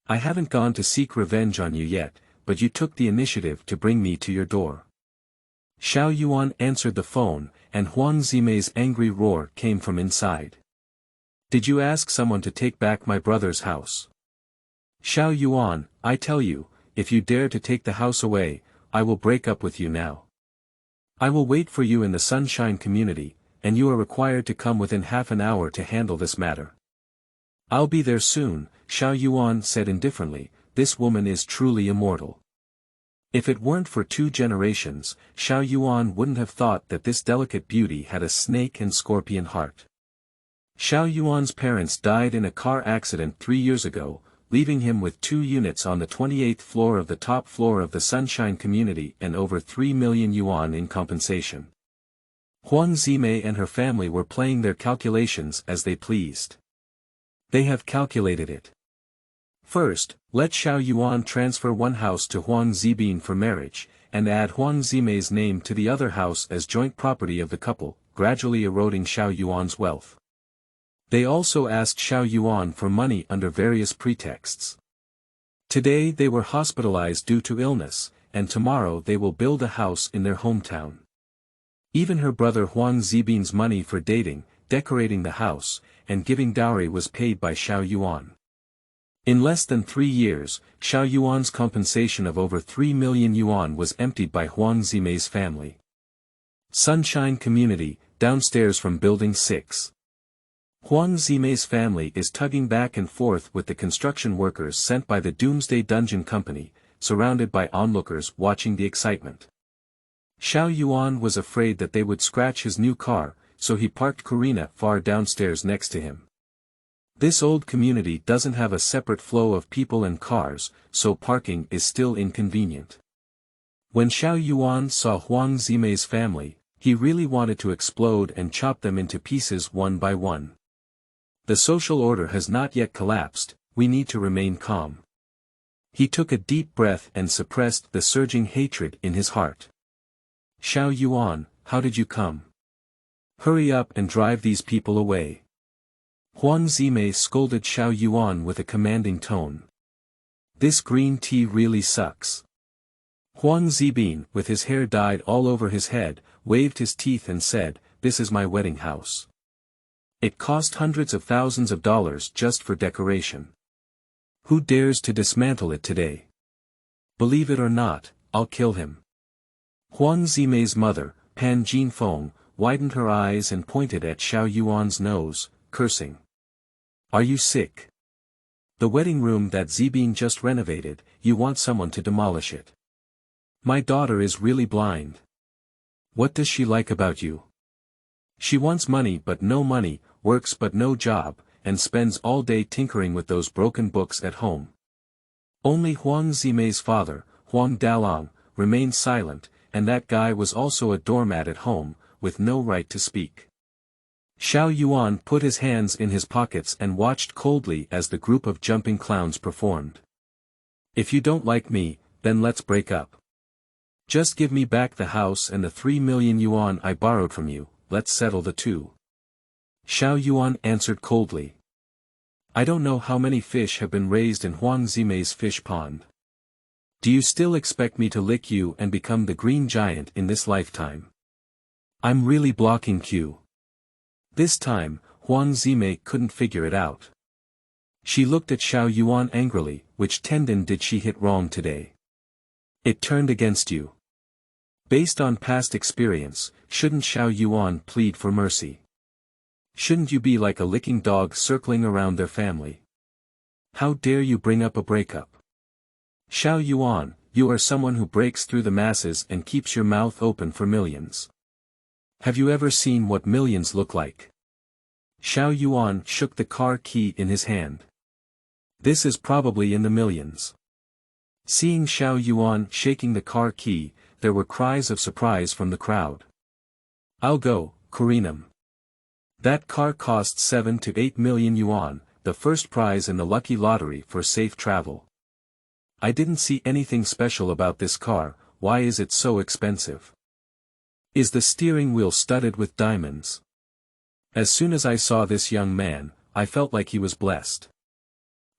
I haven't gone to seek revenge on you yet, but you took the initiative to bring me to your door. Xiao Yuan answered the phone, and Huang Zimei's angry roar came from inside. Did you ask someone to take back my brother's house? Xiao Yuan, I tell you, if you dare to take the house away, I will break up with you now. I will wait for you in the Sunshine Community, and you are required to come within half an hour to handle this matter. I'll be there soon, Xiao Yuan said indifferently, this woman is truly immortal. If it weren't for 2 generations, Xiao Yuan wouldn't have thought that this delicate beauty had a snake and scorpion heart. Xiao Yuan's parents died in a car accident 3 years ago, leaving him with 2 units on the 28th floor of the top floor of the Sunshine Community and over 3 million yuan in compensation. Huang Zimei and her family were playing their calculations as they pleased. They have calculated it. First, let Xiao Yuan transfer one house to Huang Zibin for marriage, and add Huang Zimei's name to the other house as joint property of the couple, gradually eroding Xiao Yuan's wealth. They also asked Xiao Yuan for money under various pretexts. Today they were hospitalized due to illness, and tomorrow they will build a house in their hometown. Even her brother Huang Zibin's money for dating, decorating the house, and giving dowry was paid by Xiao Yuan. In less than 3 years, Xiao Yuan's compensation of over 3 million yuan was emptied by Huang Zimei's family. Sunshine Community, downstairs from Building 6. Huang Zimei's family is tugging back and forth with the construction workers sent by the Doomsday Dungeon Company, surrounded by onlookers watching the excitement. Xiao Yuan was afraid that they would scratch his new car, so he parked Karina far downstairs next to him. This old community doesn't have a separate flow of people and cars, so parking is still inconvenient. When Xiao Yuan saw Huang Zimei's family, he really wanted to explode and chop them into pieces one by one. The social order has not yet collapsed, we need to remain calm. He took a deep breath and suppressed the surging hatred in his heart. Xiao Yuan, how did you come? Hurry up and drive these people away. Huang Zimei scolded Xiao Yuan with a commanding tone. This green tea really sucks. Huang Zibin, with his hair dyed all over his head, waved his teeth and said, "This is my wedding house. It cost hundreds of thousands of dollars just for decoration. Who dares to dismantle it today? Believe it or not, I'll kill him." Huang Zimei's mother, Pan Jinfeng, widened her eyes and pointed at Xiao Yuan's nose, cursing. Are you sick? The wedding room that Zibin just renovated, you want someone to demolish it. My daughter is really blind. What does she like about you? She wants money but no money, works but no job, and spends all day tinkering with those broken books at home. Only Huang Zimei's father, Huang Dalong, remained silent, and that guy was also a doormat at home, with no right to speak. Xiao Yuan put his hands in his pockets and watched coldly as the group of jumping clowns performed. If you don't like me, then let's break up. Just give me back the house and the 3 million yuan I borrowed from you, let's settle the two. Xiao Yuan answered coldly. I don't know how many fish have been raised in Huang Zimei's fish pond. Do you still expect me to lick you and become the green giant in this lifetime? I'm really blocking Q. This time, Huang Zimei couldn't figure it out. She looked at Xiao Yuan angrily, which tendon did she hit wrong today? It turned against you. Based on past experience, shouldn't Xiao Yuan plead for mercy? Shouldn't you be like a licking dog circling around their family? How dare you bring up a breakup? Xiao Yuan, you are someone who breaks through the masses and keeps your mouth open for millions. Have you ever seen what millions look like? Xiao Yuan shook the car key in his hand. This is probably in the millions. Seeing Xiao Yuan shaking the car key, there were cries of surprise from the crowd. I'll go, Kurinam. That car cost 7 to 8 million yuan, the first prize in the lucky lottery for safe travel. I didn't see anything special about this car, why is it so expensive? Is the steering wheel studded with diamonds? As soon as I saw this young man, I felt like he was blessed.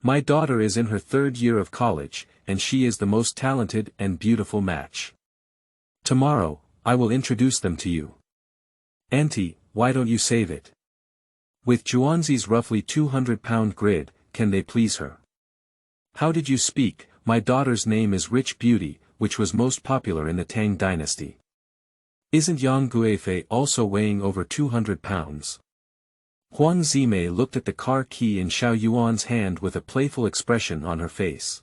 My daughter is in her 3rd year of college, and she is the most talented and beautiful match. Tomorrow, I will introduce them to you. Auntie, why don't you save it? With Zhuanzi's roughly 200-pound grid, can they please her? How did you speak? My daughter's name is Rich Beauty, which was most popular in the Tang dynasty. Isn't Yang Guifei also weighing over 200 pounds? Huang Zimei looked at the car key in Xiao Yuan's hand with a playful expression on her face.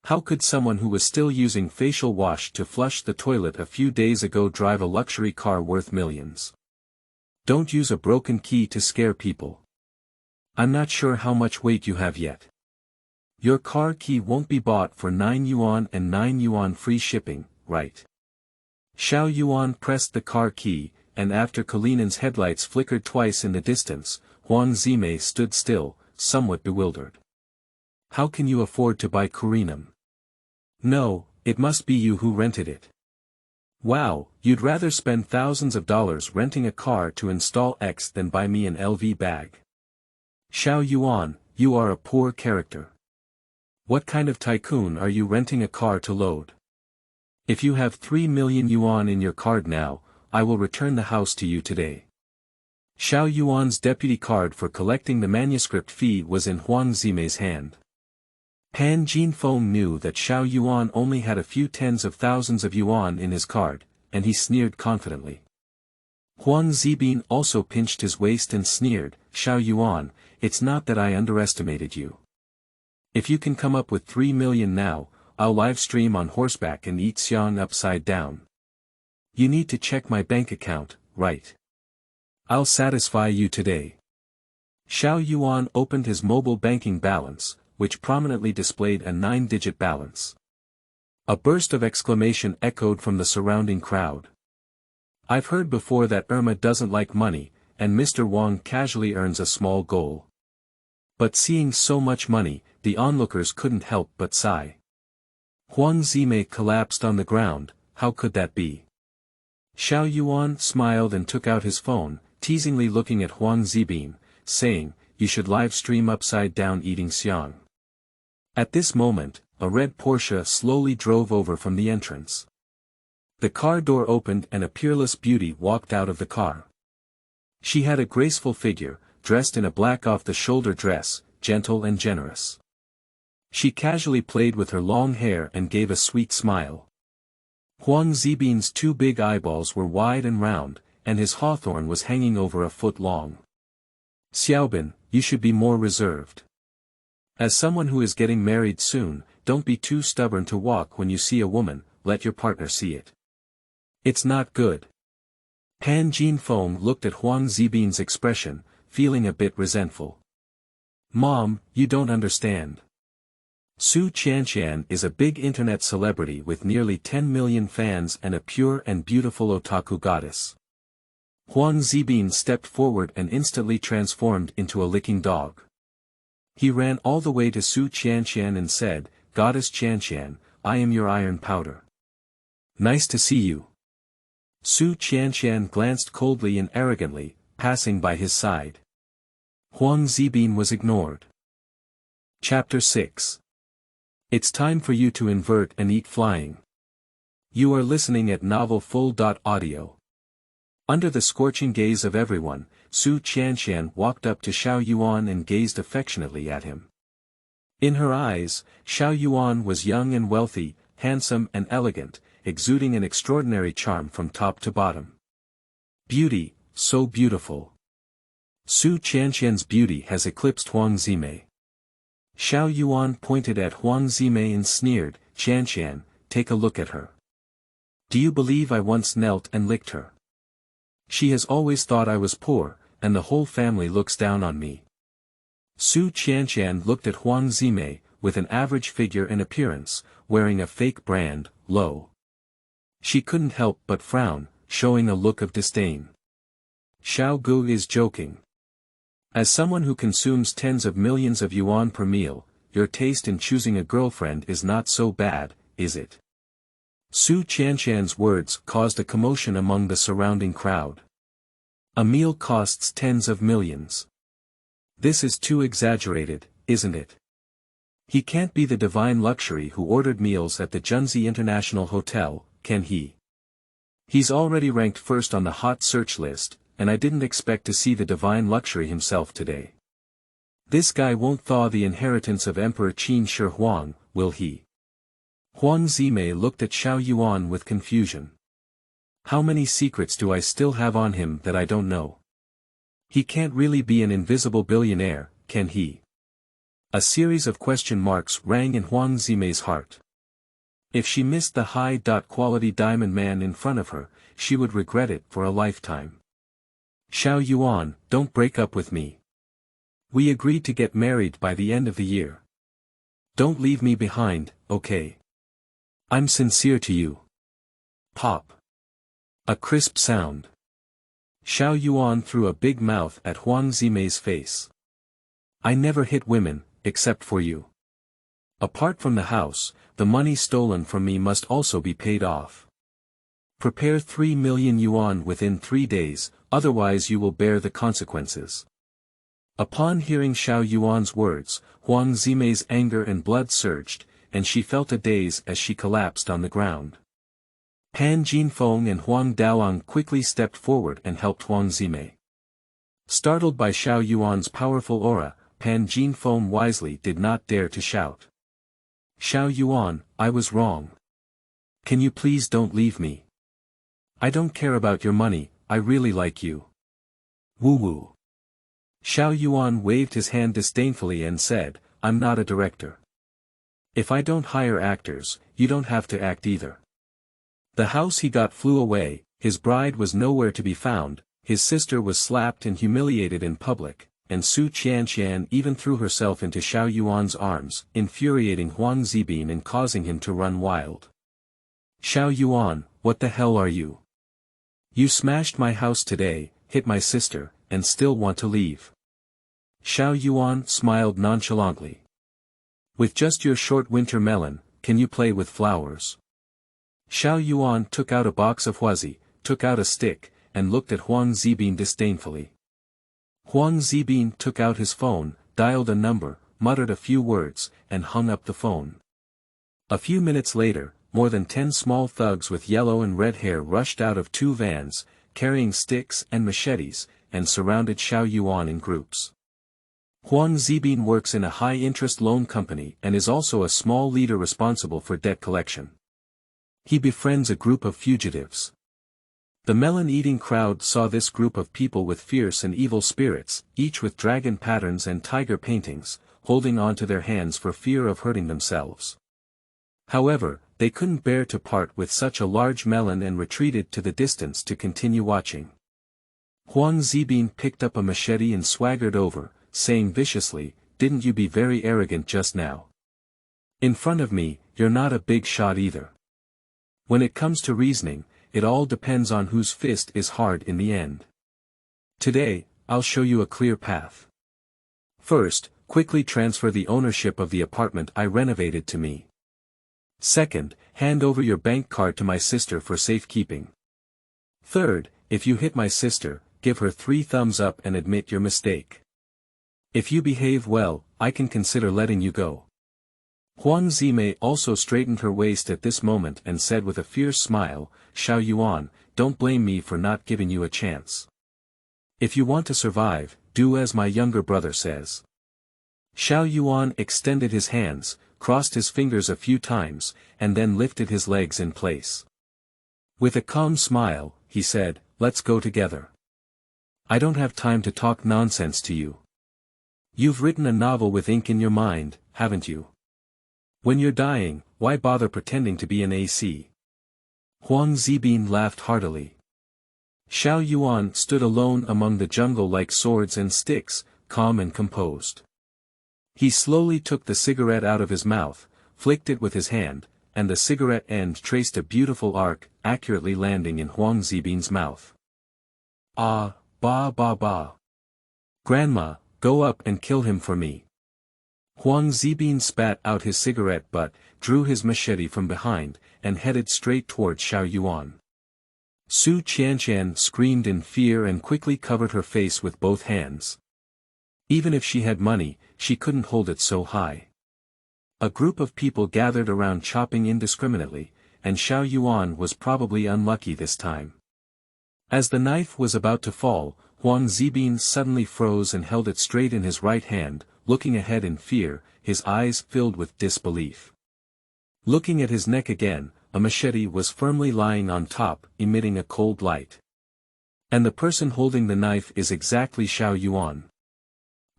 How could someone who was still using facial wash to flush the toilet a few days ago drive a luxury car worth millions? Don't use a broken key to scare people. I'm not sure how much weight you have yet. Your car key won't be bought for 9 yuan and 9 yuan free shipping, right? Xiao Yuan pressed the car key, and after Kalinen's headlights flickered twice in the distance, Huang Zimei stood still, somewhat bewildered. How can you afford to buy Kurinum? No, it must be you who rented it. Wow, you'd rather spend thousands of dollars renting a car to install X than buy me an LV bag. Xiao Yuan, you are a poor character. What kind of tycoon are you renting a car to load? If you have 3 million yuan in your card now, I will return the house to you today. Xiao Yuan's deputy card for collecting the manuscript fee was in Huang Zimei's hand. Han Jinfeng knew that Xiao Yuan only had a few tens of thousands of yuan in his card, and he sneered confidently. Huang Zibin also pinched his waist and sneered, Xiao Yuan, it's not that I underestimated you. If you can come up with 3 million now, I'll livestream on horseback and eat Xiang upside down. You need to check my bank account, right? I'll satisfy you today. Xiao Yuan opened his mobile banking balance, which prominently displayed a 9-digit balance. A burst of exclamation echoed from the surrounding crowd. I've heard before that Irma doesn't like money, and Mr. Wang casually earns a small goal. But seeing so much money, the onlookers couldn't help but sigh. Huang Zimei collapsed on the ground. How could that be? Xiao Yuan smiled and took out his phone, teasingly looking at Huang Zibin, saying, you should live stream upside down eating xiang. At this moment, a red Porsche slowly drove over from the entrance. The car door opened and a peerless beauty walked out of the car. She had a graceful figure, dressed in a black off-the-shoulder dress, gentle and generous. She casually played with her long hair and gave a sweet smile. Huang Zibin's 2 big eyeballs were wide and round, and his hawthorn was hanging over a foot long. Xiaobin, you should be more reserved. As someone who is getting married soon, don't be too stubborn to walk when you see a woman, let your partner see it. It's not good. Han Jinfeng looked at Huang Zibin's expression, feeling a bit resentful. Mom, you don't understand. Su Qianqian is a big internet celebrity with nearly 10 million fans and a pure and beautiful otaku goddess. Huang Zibin stepped forward and instantly transformed into a licking dog. He ran all the way to Su Qianqian and said, Goddess Qianqian, I am your iron powder. Nice to see you. Su Qianqian glanced coldly and arrogantly, passing by his side. Huang Zibin was ignored. Chapter 6. It's time for you to invert and eat flying. You are listening at Novel Full.audio. Under the scorching gaze of everyone, Su Qianqian walked up to Xiao Yuan and gazed affectionately at him. In her eyes, Xiao Yuan was young and wealthy, handsome and elegant, exuding an extraordinary charm from top to bottom. Beauty, so beautiful. Su Qianqian's beauty has eclipsed Huang Zimei. Xiao Yuan pointed at Huang Zimei and sneered, Qianqian, take a look at her. Do you believe I once knelt and licked her? She has always thought I was poor, and the whole family looks down on me. Su Qianqian looked at Huang Zimei, with an average figure and appearance, wearing a fake brand, low. She couldn't help but frown, showing a look of disdain. Xiao Gu is joking. As someone who consumes tens of millions of yuan per meal, your taste in choosing a girlfriend is not so bad, is it? Su Qianqian's words caused a commotion among the surrounding crowd. A meal costs tens of millions. This is too exaggerated, isn't it? He can't be the divine luxury who ordered meals at the Junzi International Hotel, can he? He's already ranked first on the hot search list, and I didn't expect to see the divine luxury himself today. This guy won't thaw the inheritance of Emperor Qin Shi Huang, will he? Huang Zimei looked at Xiao Yuan with confusion. How many secrets do I still have on him that I don't know? He can't really be an invisible billionaire, can he? A series of question marks rang in Huang Zimei's heart. If she missed the high-quality diamond man in front of her, she would regret it for a lifetime. Xiao Yuan, don't break up with me. We agreed to get married by the end of the year. Don't leave me behind, okay? I'm sincere to you. Pop. A crisp sound. Xiao Yuan threw a big mouth at Huang Zimei's face. I never hit women, except for you. Apart from the house, the money stolen from me must also be paid off. Prepare 3 million yuan within 3 days, otherwise you will bear the consequences. Upon hearing Xiao Yuan's words, Huang Zimei's anger and blood surged, and she felt a daze as she collapsed on the ground. Pan Jinfeng and Huang Daoang quickly stepped forward and helped Huang Zimei. Startled by Xiao Yuan's powerful aura, Pan Jinfeng wisely did not dare to shout. Xiao Yuan, I was wrong. Can you please don't leave me? I don't care about your money, I really like you. Woo-woo. Xiao Yuan waved his hand disdainfully and said, I'm not a director. If I don't hire actors, you don't have to act either. The house he got flew away, his bride was nowhere to be found, his sister was slapped and humiliated in public, and Su Qianqian even threw herself into Xiao Yuan's arms, infuriating Huang Zibin and causing him to run wild. Xiao Yuan, what the hell are you? You smashed my house today, hit my sister, and still want to leave. Xiao Yuan smiled nonchalantly. With just your short winter melon, can you play with flowers? Xiao Yuan took out a box of huazi, took out a stick, and looked at Huang Zibin disdainfully. Huang Zibin took out his phone, dialed a number, muttered a few words, and hung up the phone. A few minutes later, more than 10 small thugs with yellow and red hair rushed out of 2 vans, carrying sticks and machetes, and surrounded Xiao Yuan in groups. Huang Zibin works in a high-interest loan company and is also a small leader responsible for debt collection. He befriends a group of fugitives. The melon-eating crowd saw this group of people with fierce and evil spirits, each with dragon patterns and tiger paintings, holding on to their hands for fear of hurting themselves. However, they couldn't bear to part with such a large melon and retreated to the distance to continue watching. Huang Zibin picked up a machete and swaggered over, saying viciously, didn't you be very arrogant just now? In front of me, you're not a big shot either. When it comes to reasoning, it all depends on whose fist is hard in the end. Today, I'll show you a clear path. First, quickly transfer the ownership of the apartment I renovated to me. Second, hand over your bank card to my sister for safekeeping. Third, if you hit my sister, give her 3 thumbs up and admit your mistake. If you behave well, I can consider letting you go. Huang Zimei also straightened her waist at this moment and said with a fierce smile, Xiao Yuan, don't blame me for not giving you a chance. If you want to survive, do as my younger brother says. Xiao Yuan extended his hands, crossed his fingers a few times, and then lifted his legs in place. With a calm smile, he said, let's go together. I don't have time to talk nonsense to you. You've written a novel with ink in your mind, haven't you? When you're dying, why bother pretending to be an AC? Huang Zibin laughed heartily. Xiao Yuan stood alone among the jungle like swords and sticks, calm and composed. He slowly took the cigarette out of his mouth, flicked it with his hand, and the cigarette end traced a beautiful arc, accurately landing in Huang Zibin's mouth. Ah, ba ba ba. Grandma, go up and kill him for me. Huang Zibin spat out his cigarette butt, drew his machete from behind, and headed straight toward Xiao Yuan. Su Qianqian screamed in fear and quickly covered her face with both hands. Even if she had money, she couldn't hold it so high. A group of people gathered around chopping indiscriminately, and Xiao Yuan was probably unlucky this time. As the knife was about to fall, Huang Zibin suddenly froze and held it straight in his right hand, looking ahead in fear, his eyes filled with disbelief. Looking at his neck again, a machete was firmly lying on top, emitting a cold light. And the person holding the knife is exactly Xiao Yuan.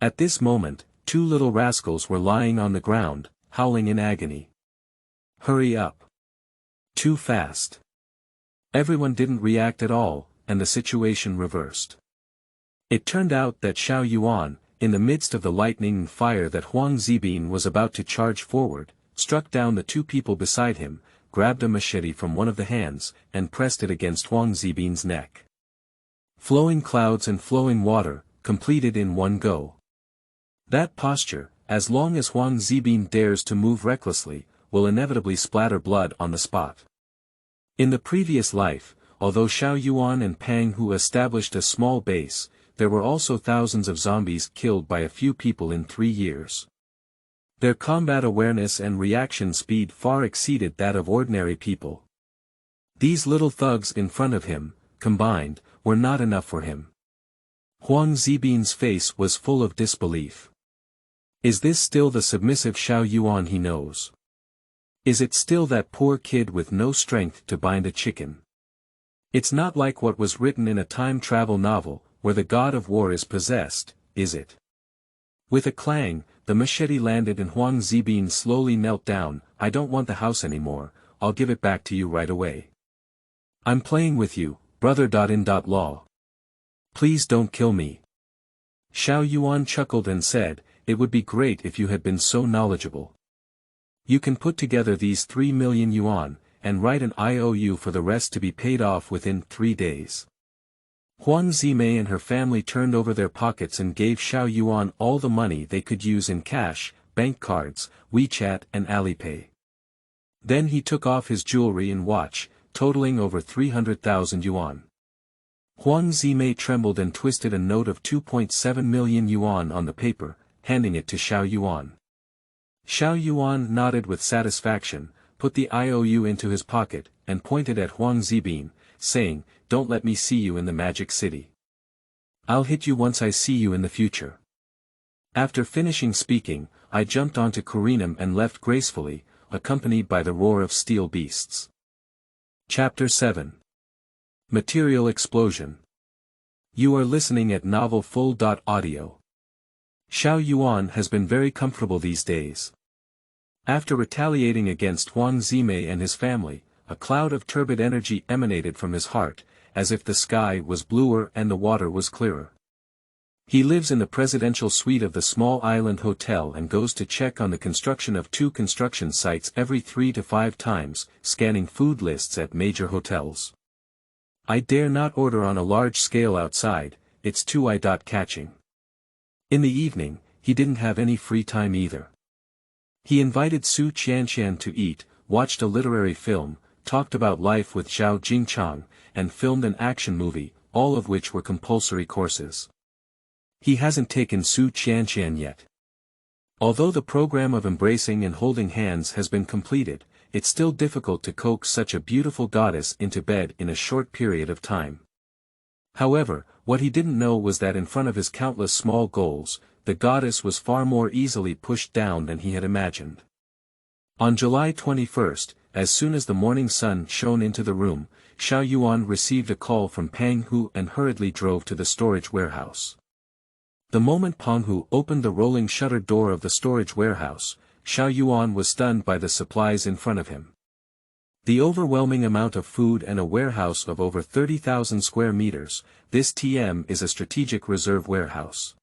At this moment, 2 little rascals were lying on the ground, howling in agony. Hurry up. Too fast. Everyone didn't react at all, and the situation reversed. It turned out that Xiao Yuan, in the midst of the lightning and fire that Huang Zibin was about to charge forward, struck down the two people beside him, grabbed a machete from one of the hands, and pressed it against Huang Zibin's neck. Flowing clouds and flowing water, completed in one go. That posture, as long as Huang Zibin dares to move recklessly, will inevitably splatter blood on the spot. In the previous life, although Xiao Yuan and Pang Hu established a small base, there were also thousands of zombies killed by a few people in 3 years. Their combat awareness and reaction speed far exceeded that of ordinary people. These little thugs in front of him, combined, were not enough for him. Huang Zibin's face was full of disbelief. Is this still the submissive Xiao Yuan he knows? Is it still that poor kid with no strength to bind a chicken? It's not like what was written in a time travel novel, where the god of war is possessed, is it? With a clang, the machete landed and Huang Zibin slowly knelt down. I don't want the house anymore, I'll give it back to you right away. I'm playing with you, brother.in.law. Please don't kill me. Xiao Yuan chuckled and said, it would be great if you had been so knowledgeable. You can put together these 3 million yuan, and write an IOU for the rest to be paid off within 3 days. Huang Zimei and her family turned over their pockets and gave Xiao Yuan all the money they could use in cash, bank cards, WeChat and Alipay. Then he took off his jewelry and watch, totaling over 300,000 yuan. Huang Zimei trembled and twisted a note of 2.7 million yuan on the paper, handing it to Xiao Yuan. Xiao Yuan nodded with satisfaction, put the IOU into his pocket, and pointed at Huang Zibin, saying, don't let me see you in the magic city. I'll hit you once I see you in the future. After finishing speaking, I jumped onto Kurinam and left gracefully, accompanied by the roar of steel beasts. Chapter 7. Material Explosion. You are listening at novelfull.audio. Xiao Yuan has been very comfortable these days. After retaliating against Huang Zimei and his family, a cloud of turbid energy emanated from his heart, as if the sky was bluer and the water was clearer. He lives in the presidential suite of the small island hotel and goes to check on the construction of 2 construction sites every 3 to 5 times, scanning food lists at major hotels. I dare not order on a large scale outside, it's too eye-catching. In the evening, he didn't have any free time either. He invited Su Qianqian to eat, watched a literary film, talked about life with Zhao Jingchang, and filmed an action movie, all of which were compulsory courses. He hasn't taken Su Qianqian yet. Although the program of embracing and holding hands has been completed, it's still difficult to coax such a beautiful goddess into bed in a short period of time. However, what he didn't know was that in front of his countless small goals, the goddess was far more easily pushed down than he had imagined. On July 21st, as soon as the morning sun shone into the room, Xiao Yuan received a call from Pang Hu and hurriedly drove to the storage warehouse. The moment Pang Hu opened the rolling shutter door of the storage warehouse, Xiao Yuan was stunned by the supplies in front of him. The overwhelming amount of food and a warehouse of over 30,000 square meters, this TM is a strategic reserve warehouse.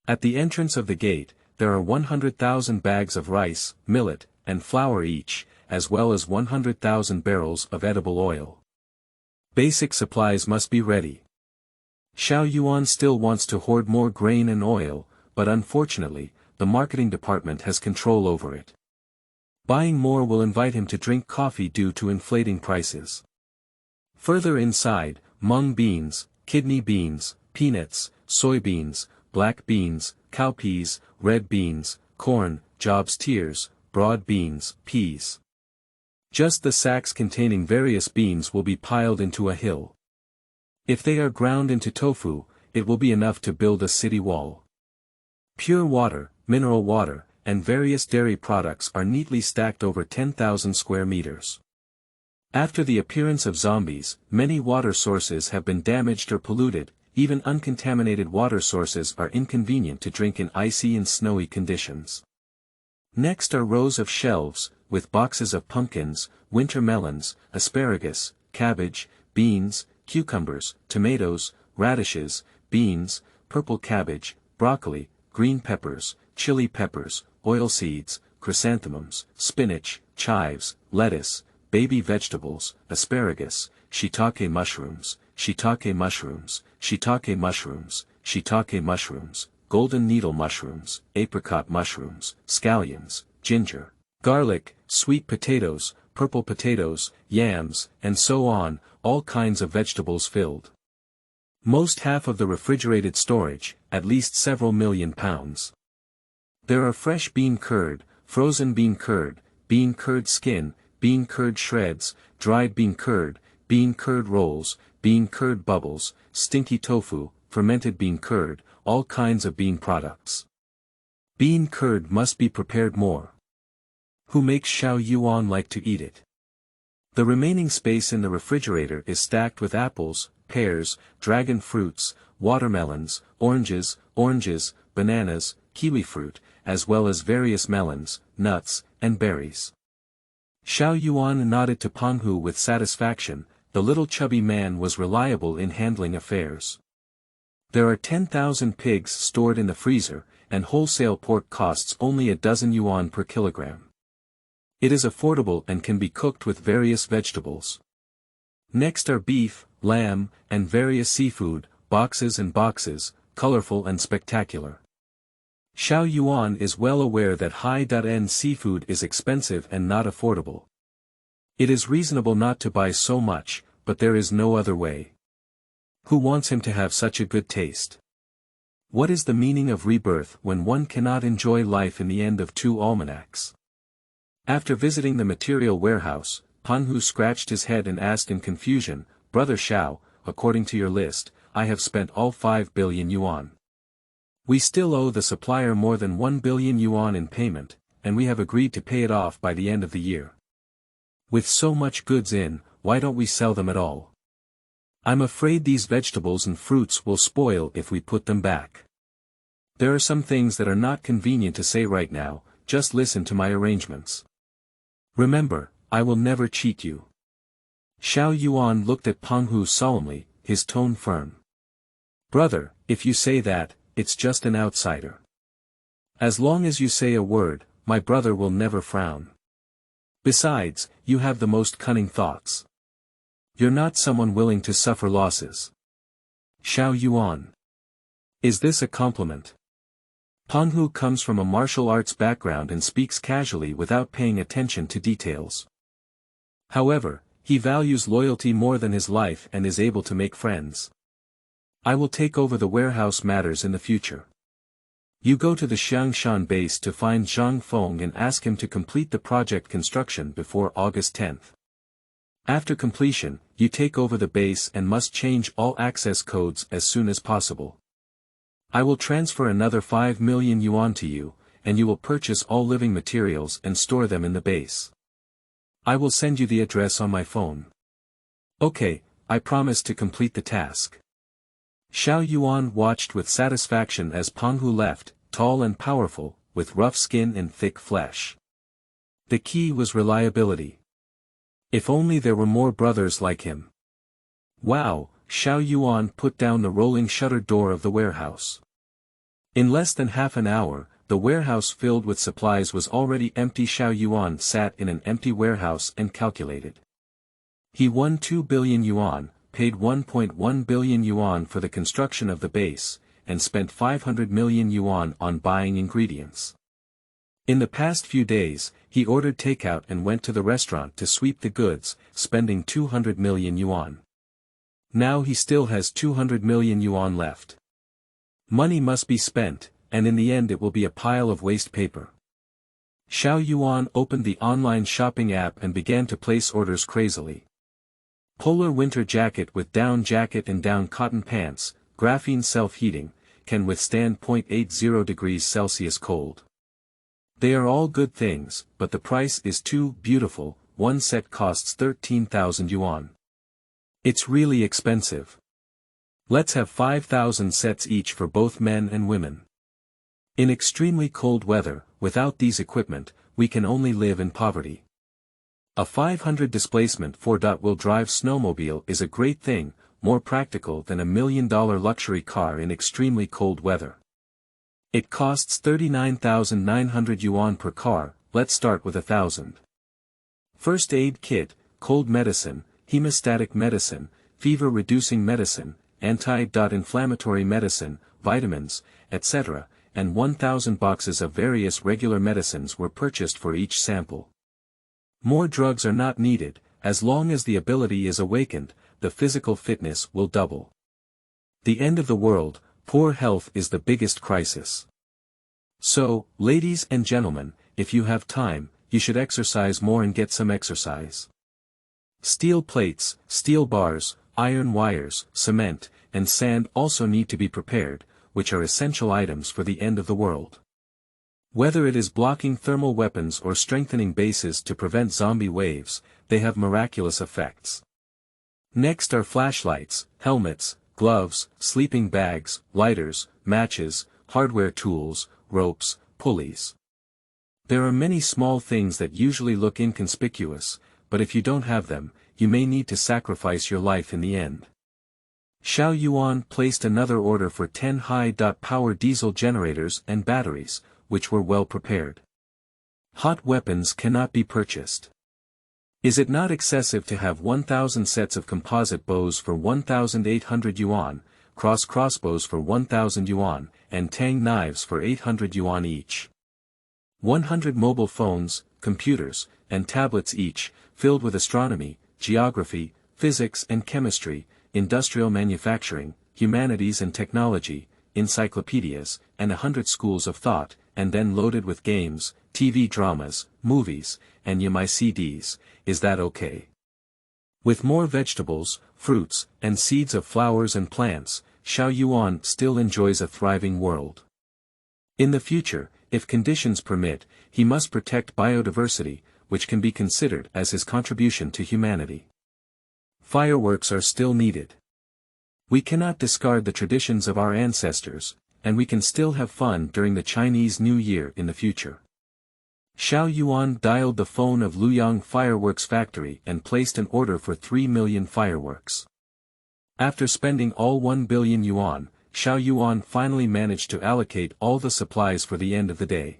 At the entrance of the gate, there are 100,000 bags of rice, millet, and flour each, as well as 100,000 barrels of edible oil. Basic supplies must be ready. Xiao Yuan still wants to hoard more grain and oil, but unfortunately, the marketing department has control over it. Buying more will invite him to drink coffee due to inflating prices. Further inside, mung beans, kidney beans, peanuts, soybeans, black beans, cowpeas, red beans, corn, jobs tears, broad beans, peas. Just the sacks containing various beans will be piled into a hill. If they are ground into tofu, it will be enough to build a city wall. Pure water, mineral water, and various dairy products are neatly stacked over 10,000 square meters. After the appearance of zombies, many water sources have been damaged or polluted. Even uncontaminated water sources are inconvenient to drink in icy and snowy conditions. Next are rows of shelves, with boxes of pumpkins, winter melons, asparagus, cabbage, beans, cucumbers, tomatoes, radishes, beans, purple cabbage, broccoli, green peppers, chili peppers, oilseeds, chrysanthemums, spinach, chives, lettuce, baby vegetables, asparagus, shiitake mushrooms, shiitake mushrooms, shiitake mushrooms, shiitake mushrooms, golden needle mushrooms, apricot mushrooms, scallions, ginger, garlic, sweet potatoes, purple potatoes, yams, and so on, all kinds of vegetables filled most half of the refrigerated storage, at least several million pounds. There are fresh bean curd, frozen bean curd skin, bean curd shreds, dried bean curd rolls, bean curd bubbles, stinky tofu, fermented bean curd, all kinds of bean products. Bean curd must be prepared more. Who makes Xiao Yuan like to eat it? The remaining space in the refrigerator is stacked with apples, pears, dragon fruits, watermelons, oranges, bananas, kiwi fruit, as well as various melons, nuts, and berries. Xiao Yuan nodded to Penghu with satisfaction. The little chubby man was reliable in handling affairs. There are 10,000 pigs stored in the freezer, and wholesale pork costs only a dozen yuan per kilogram. It is affordable and can be cooked with various vegetables. Next are beef, lamb, and various seafood, boxes and boxes, colorful and spectacular. Xiao Yuan is well aware that high-end seafood is expensive and not affordable. It is reasonable not to buy so much, but there is no other way. Who wants him to have such a good taste? What is the meaning of rebirth when one cannot enjoy life in the end of 2 almanacs? After visiting the material warehouse, Penghu scratched his head and asked in confusion, "Brother Xiao, according to your list, I have spent all 5 billion yuan. We still owe the supplier more than 1 billion yuan in payment, and we have agreed to pay it off by the end of the year. With so much goods in, why don't we sell them at all? I'm afraid these vegetables and fruits will spoil if we put them back. There are some things that are not convenient to say right now, just listen to my arrangements. Remember, I will never cheat you." Xiao Yuan looked at Penghu solemnly, his tone firm. "Brother, if you say that, it's just an outsider. As long as you say a word, my brother will never frown. Besides, you have the most cunning thoughts. You're not someone willing to suffer losses." Xiao Yuan. Is this a compliment? Penghu comes from a martial arts background and speaks casually without paying attention to details. However, he values loyalty more than his life and is able to make friends. "I will take over the warehouse matters in the future. You go to the Xiangshan base to find Zhang Feng and ask him to complete the project construction before August 10th. After completion, you take over the base and must change all access codes as soon as possible. I will transfer another 5 million yuan to you, and you will purchase all living materials and store them in the base. I will send you the address on my phone." "Okay, I promise to complete the task." Xiao Yuan watched with satisfaction as Penghu left, tall and powerful, with rough skin and thick flesh. The key was reliability. If only there were more brothers like him. Wow, Xiao Yuan put down the rolling shutter door of the warehouse. In less than half an hour, the warehouse filled with supplies was already empty. Xiao Yuan sat in an empty warehouse and calculated. He won 2 billion yuan, paid 1.1 billion yuan for the construction of the base, and spent 500 million yuan on buying ingredients. In the past few days, he ordered takeout and went to the restaurant to sweep the goods, spending 200 million yuan. Now he still has 200 million yuan left. Money must be spent, and in the end it will be a pile of waste paper. Xiao Yuan opened the online shopping app and began to place orders crazily. Polar winter jacket with down jacket and down cotton pants, graphene self-heating, can withstand 0.80 degrees Celsius cold. They are all good things, but the price is too beautiful. One set costs 13,000 yuan. It's really expensive. Let's have 5,000 sets each for both men and women. In extremely cold weather, without these equipment, we can only live in poverty. A 500 displacement 4-wheel drive snowmobile is a great thing. more practical than a $1 million luxury car in extremely cold weather. It costs 39,900 yuan per car. Let's start with 1,000. First aid kit, cold medicine, hemostatic medicine, fever-reducing medicine, anti-inflammatory medicine, vitamins, etc., and 1,000 boxes of various regular medicines were purchased for each sample. More drugs are not needed. As long as the ability is awakened, the physical fitness will double. The end of the world, poor health is the biggest crisis. So, ladies and gentlemen, if you have time, you should exercise more and get some exercise. Steel plates, steel bars, iron wires, cement, and sand also need to be prepared, which are essential items for the end of the world. Whether it is blocking thermal weapons or strengthening bases to prevent zombie waves, they have miraculous effects. Next are flashlights, helmets, gloves, sleeping bags, lighters, matches, hardware tools, ropes, pulleys. There are many small things that usually look inconspicuous, but if you don't have them, you may need to sacrifice your life in the end. Xiao Yuan placed another order for 10 high-power diesel generators and batteries, which were well prepared. Hot weapons cannot be purchased. Is it not excessive to have 1,000 sets of composite bows for 1,800 yuan, crossbows for 1,000 yuan, and tang knives for 800 yuan each? 100 mobile phones, computers, and tablets each, filled with astronomy, geography, physics and chemistry, industrial manufacturing, humanities and technology, encyclopedias, and 100 schools of thought, and then loaded with games, TV dramas, movies, and my CDs, is that okay? With more vegetables, fruits, and seeds of flowers and plants, Xiao Yuan still enjoys a thriving world. In the future, if conditions permit, he must protect biodiversity, which can be considered as his contribution to humanity. Fireworks are still needed. We cannot discard the traditions of our ancestors, and we can still have fun during the Chinese New Year in the future. Xiao Yuan dialed the phone of Luyang Fireworks Factory and placed an order for 3 million fireworks. After spending all 1 billion yuan, Xiao Yuan finally managed to allocate all the supplies for the end of the day.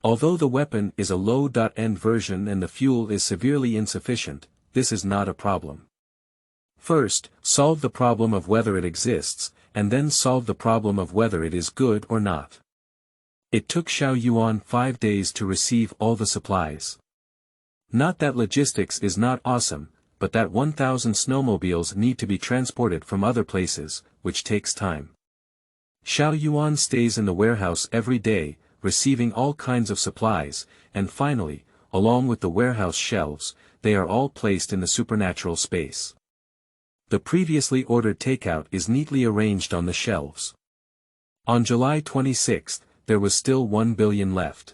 Although the weapon is a low-end version and the fuel is severely insufficient, this is not a problem. First, solve the problem of whether it exists, and then solve the problem of whether it is good or not. It took Xiao Yuan 5 days to receive all the supplies. Not that logistics is not awesome, but that 1,000 snowmobiles need to be transported from other places, which takes time. Xiao Yuan stays in the warehouse every day, receiving all kinds of supplies, and finally, along with the warehouse shelves, they are all placed in the supernatural space. The previously ordered takeout is neatly arranged on the shelves. On July 26, there was still 1 billion left.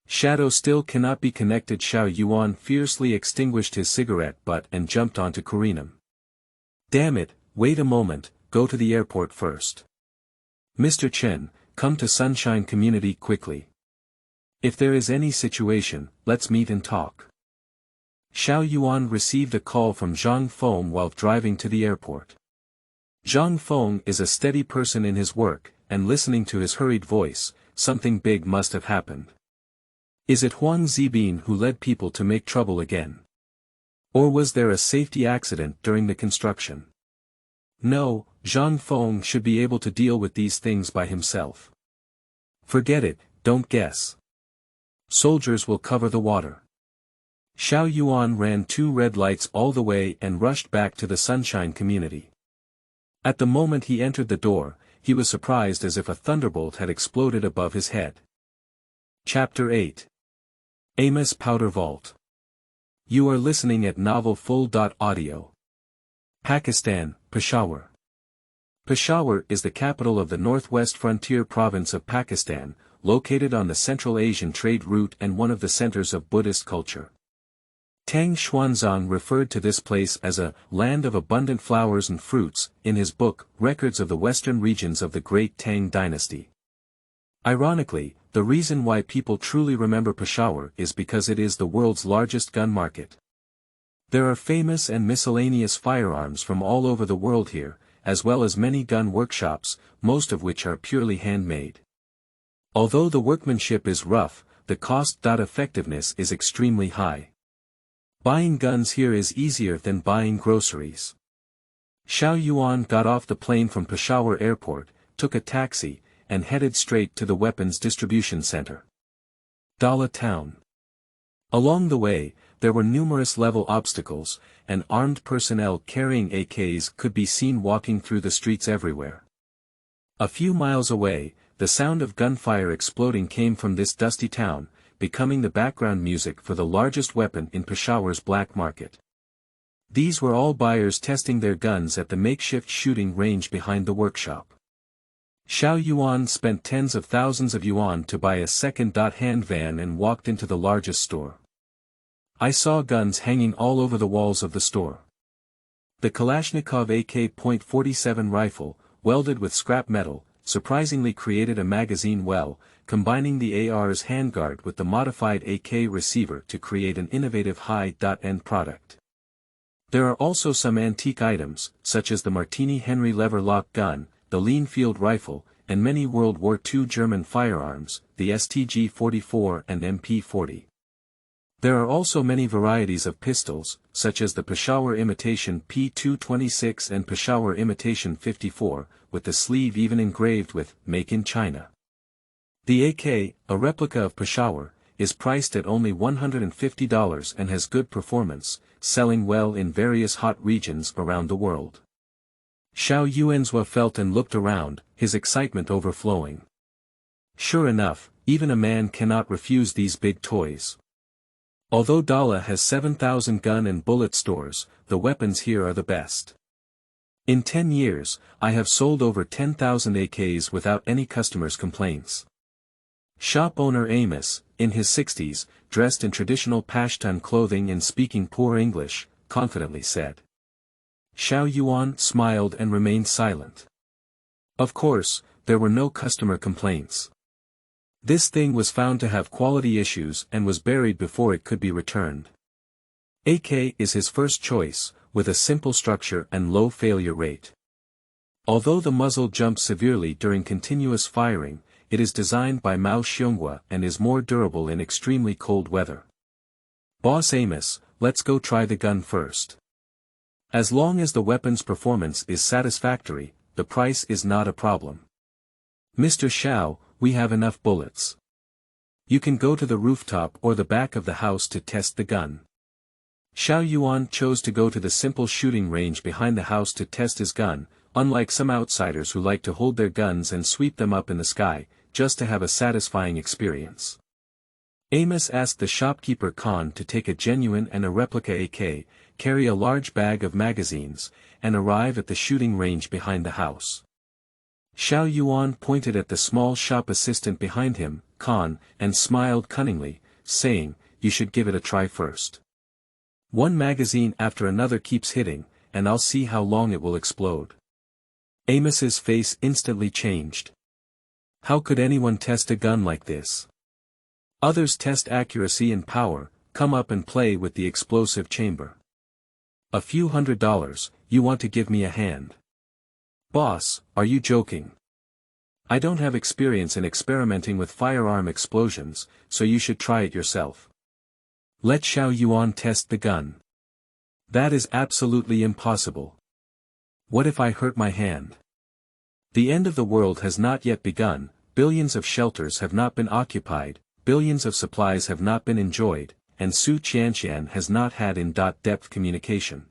Shadow still cannot be connected. Xiao Yuan fiercely extinguished his cigarette butt and jumped onto Kurinam. Damn it, wait a moment, go to the airport first. Mr. Chen, come to Sunshine Community quickly. If there is any situation, let's meet and talk. Xiao Yuan received a call from Zhang Feng while driving to the airport. Zhang Feng is a steady person in his work, and listening to his hurried voice, something big must have happened. Is it Huang Zibin who led people to make trouble again? Or was there a safety accident during the construction? No, Zhang Feng should be able to deal with these things by himself. Forget it, don't guess. Soldiers will cover the water. Xiao Yuan ran 2 red lights all the way and rushed back to the Sunshine Community. At the moment he entered the door, he was surprised as if a thunderbolt had exploded above his head. Chapter 8. Amos Powder Vault. You are listening at Novel Full.audio. Pakistan, Peshawar. Peshawar is the capital of the northwest frontier province of Pakistan, located on the Central Asian trade route and one of the centers of Buddhist culture. Tang Xuanzang referred to this place as a land of abundant flowers and fruits, in his book, Records of the Western Regions of the Great Tang Dynasty. Ironically, the reason why people truly remember Peshawar is because it is the world's largest gun market. There are famous and miscellaneous firearms from all over the world here, as well as many gun workshops, most of which are purely handmade. Although the workmanship is rough, the cost-effectiveness is extremely high. Buying guns here is easier than buying groceries. Xiao Yuan got off the plane from Peshawar airport, took a taxi, and headed straight to the weapons distribution center. Dala Town. Along the way, there were numerous level obstacles, and armed personnel carrying AKs could be seen walking through the streets everywhere. A few miles away, the sound of gunfire exploding came from this dusty town, becoming the background music for the largest weapon in Peshawar's black market. These were all buyers testing their guns at the makeshift shooting range behind the workshop. Xiao Yuan spent tens of thousands of yuan to buy a second-hand van and walked into the largest store. I saw guns hanging all over the walls of the store. The Kalashnikov AK.47 rifle, welded with scrap metal, surprisingly created a magazine well, combining the AR's handguard with the modified AK receiver to create an innovative high-end product. There are also some antique items, such as the Martini Henry lever-lock gun, the Leanfield rifle, and many World War II German firearms, the STG-44 and MP-40. There are also many varieties of pistols, such as the Peshawar imitation P226 and Peshawar imitation 54, with the sleeve even engraved with "Make in China." The AK, a replica of Peshawar, is priced at only $150 and has good performance, selling well in various hot regions around the world. Xiao Yuan felt and looked around, his excitement overflowing. Sure enough, even a man cannot refuse these big toys. Although Dala has 7,000 gun and bullet stores, the weapons here are the best. In 10 years, I have sold over 10,000 AKs without any customers' complaints. Shop owner Amos, in his 60s, dressed in traditional Pashtun clothing and speaking poor English, confidently said. Xiao Yuan smiled and remained silent. Of course, there were no customer complaints. This thing was found to have quality issues and was buried before it could be returned. AK is his first choice, with a simple structure and low failure rate. Although the muzzle jumps severely during continuous firing, it is designed by Mao Xiongwa and is more durable in extremely cold weather. Boss Amos, let's go try the gun first. As long as the weapon's performance is satisfactory, the price is not a problem. Mr. Xiao, we have enough bullets. You can go to the rooftop or the back of the house to test the gun. Xiao Yuan chose to go to the simple shooting range behind the house to test his gun, unlike some outsiders who like to hold their guns and sweep them up in the sky, just to have a satisfying experience. Amos asked the shopkeeper Khan to take a genuine and a replica AK, carry a large bag of magazines, and arrive at the shooting range behind the house. Xiao Yuan pointed at the small shop assistant behind him, Khan, and smiled cunningly, saying, "You should give it a try first. One magazine after another keeps hitting, and I'll see how long it will explode." Amos's face instantly changed. How could anyone test a gun like this? Others test accuracy and power, come up and play with the explosive chamber. A few $100, you want to give me a hand? Boss, are you joking? I don't have experience in experimenting with firearm explosions, so you should try it yourself. Let Xiao Yuan test the gun. That is absolutely impossible. What if I hurt my hand? The end of the world has not yet begun, billions of shelters have not been occupied, billions of supplies have not been enjoyed, and Su Qianxian has not had in-depth communication.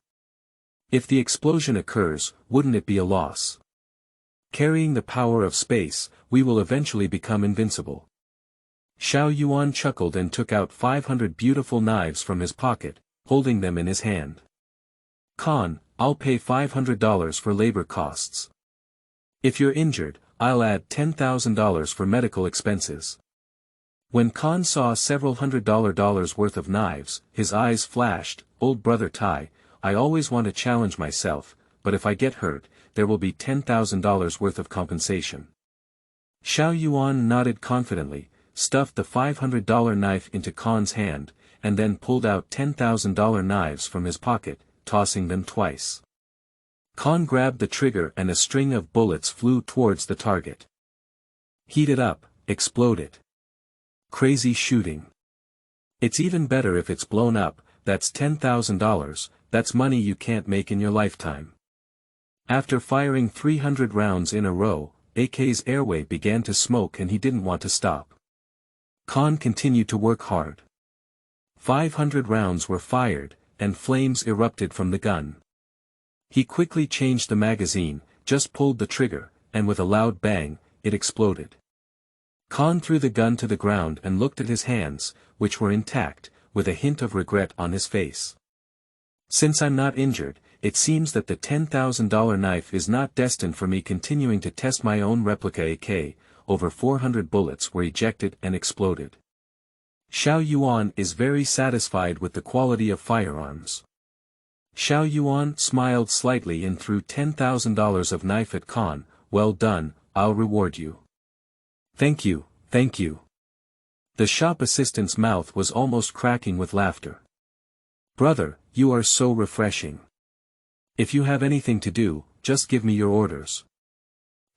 If the explosion occurs, wouldn't it be a loss? Carrying the power of space, we will eventually become invincible. Xiao Yuan chuckled and took out 500 beautiful knives from his pocket, holding them in his hand. Khan, I'll pay $500 for labor costs. If you're injured, I'll add $10,000 for medical expenses. When Khan saw several $100 worth of knives, his eyes flashed. Old brother Tai, I always want to challenge myself, but if I get hurt, there will be $10,000 worth of compensation. Xiao Yuan nodded confidently, stuffed the $500 knife into Khan's hand, and then pulled out $10,000 knives from his pocket, tossing them twice. Khan grabbed the trigger and a string of bullets flew towards the target. Heat it up, explode it. Crazy shooting. It's even better if it's blown up, that's $10,000, that's money you can't make in your lifetime. After firing 300 rounds in a row, AK's airway began to smoke and he didn't want to stop. Khan continued to work hard. 500 rounds were fired, and flames erupted from the gun. He quickly changed the magazine, just pulled the trigger, and with a loud bang, it exploded. Khan threw the gun to the ground and looked at his hands, which were intact, with a hint of regret on his face. Since I'm not injured, it seems that the $10,000 knife is not destined for me. Continuing to test my own replica AK, over 400 bullets were ejected and exploded. Xiao Yuan is very satisfied with the quality of firearms. Xiao Yuan smiled slightly and threw $10,000 of knife at Khan. Well done, I'll reward you. Thank you, thank you. The shop assistant's mouth was almost cracking with laughter. Brother, you are so refreshing. If you have anything to do, just give me your orders.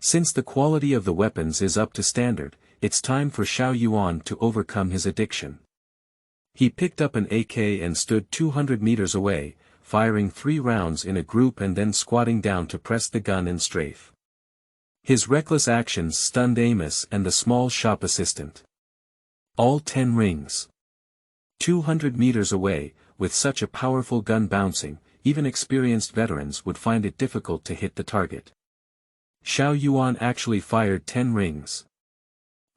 Since the quality of the weapons is up to standard, it's time for Xiao Yuan to overcome his addiction. He picked up an AK and stood 200 meters away, firing 3 rounds in a group and then squatting down to press the gun and strafe. His reckless actions stunned Amos and the small shop assistant. All 10 rings. 200 meters away, with such a powerful gun bouncing, even experienced veterans would find it difficult to hit the target. Xiao Yuan actually fired 10 rings.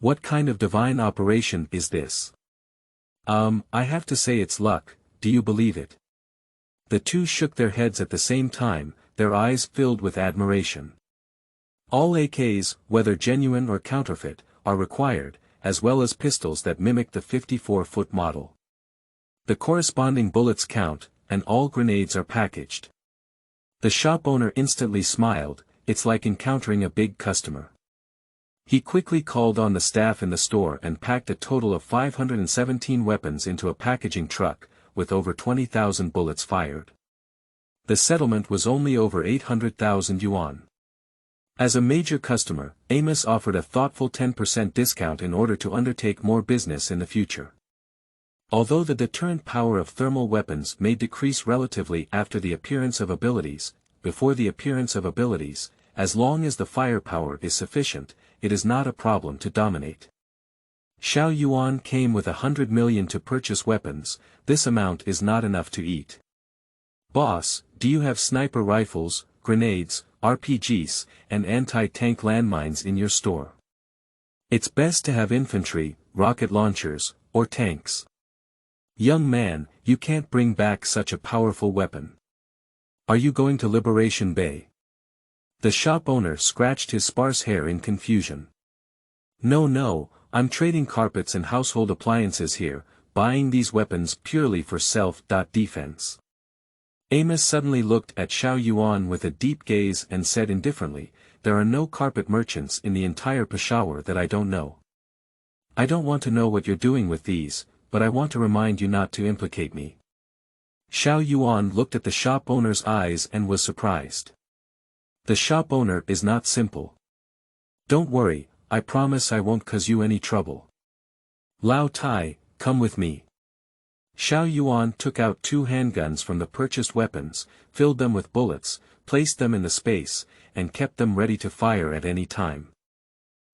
What kind of divine operation is this? I have to say it's luck, do you believe it? The two shook their heads at the same time, their eyes filled with admiration. All AKs, whether genuine or counterfeit, are required, as well as pistols that mimic the 54-foot model. The corresponding bullets count, and all grenades are packaged. The shop owner instantly smiled, it's like encountering a big customer. He quickly called on the staff in the store and packed a total of 517 weapons into a packaging truck, with over 20,000 bullets fired. The settlement was only over 800,000 yuan. As a major customer, Amos offered a thoughtful 10% discount in order to undertake more business in the future. Although the deterrent power of thermal weapons may decrease relatively after the appearance of abilities, before the appearance of abilities, as long as the firepower is sufficient, it is not a problem to dominate. Xiao Yuan came with 100 million to purchase weapons, this amount is not enough to eat. Boss, do you have sniper rifles, grenades, RPGs, and anti-tank landmines in your store? It's best to have infantry, rocket launchers, or tanks. Young man, you can't bring back such a powerful weapon. Are you going to Liberation Bay? The shop owner scratched his sparse hair in confusion. No, I'm trading carpets and household appliances here, buying these weapons purely for self-defense. Amos suddenly looked at Xiao Yuan with a deep gaze and said indifferently, there are no carpet merchants in the entire Peshawar that I don't know. I don't want to know what you're doing with these, but I want to remind you not to implicate me. Xiao Yuan looked at the shop owner's eyes and was surprised. The shop owner is not simple. Don't worry, I promise I won't cause you any trouble. Lao Tai, come with me. Xiao Yuan took out 2 handguns from the purchased weapons, filled them with bullets, placed them in the space, and kept them ready to fire at any time.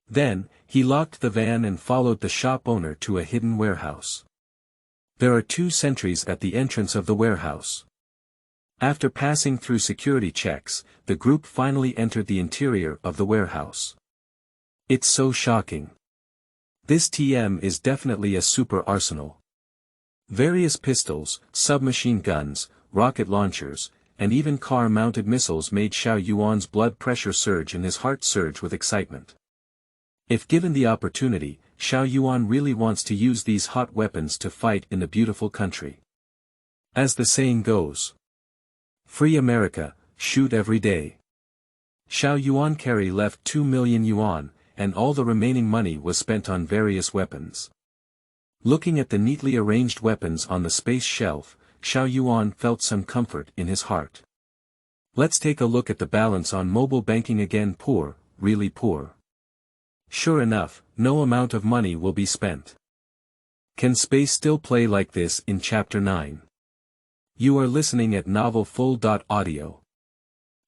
Then, he locked the van and followed the shop owner to a hidden warehouse. There are 2 sentries at the entrance of the warehouse. After passing through security checks, the group finally entered the interior of the warehouse. It's so shocking. This TM is definitely a super arsenal. Various pistols, submachine guns, rocket launchers, and even car-mounted missiles made Xiao Yuan's blood pressure surge and his heart surge with excitement. If given the opportunity, Xiao Yuan really wants to use these hot weapons to fight in the beautiful country. As the saying goes, Free America, shoot every day. Xiao Yuan carry left 2 million yuan, and all the remaining money was spent on various weapons. Looking at the neatly arranged weapons on the space shelf, Xiao Yuan felt some comfort in his heart. Let's take a look at the balance on mobile banking again. Poor, really poor. Sure enough, no amount of money will be spent. Can space still play like this in Chapter 9? You are listening at Novel Full.audio.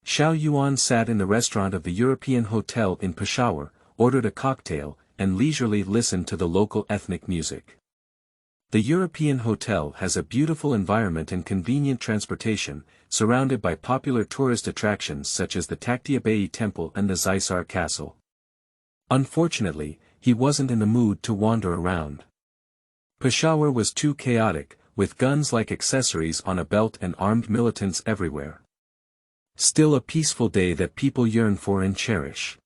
Xiao Yuan sat in the restaurant of the European Hotel in Peshawar, ordered a cocktail, and leisurely listened to the local ethnic music. The European Hotel has a beautiful environment and convenient transportation, surrounded by popular tourist attractions such as the Taktiabei Temple and the Zaisar Castle. Unfortunately, he wasn't in the mood to wander around. Peshawar was too chaotic, with guns like accessories on a belt and armed militants everywhere. Still a peaceful day that people yearn for and cherish.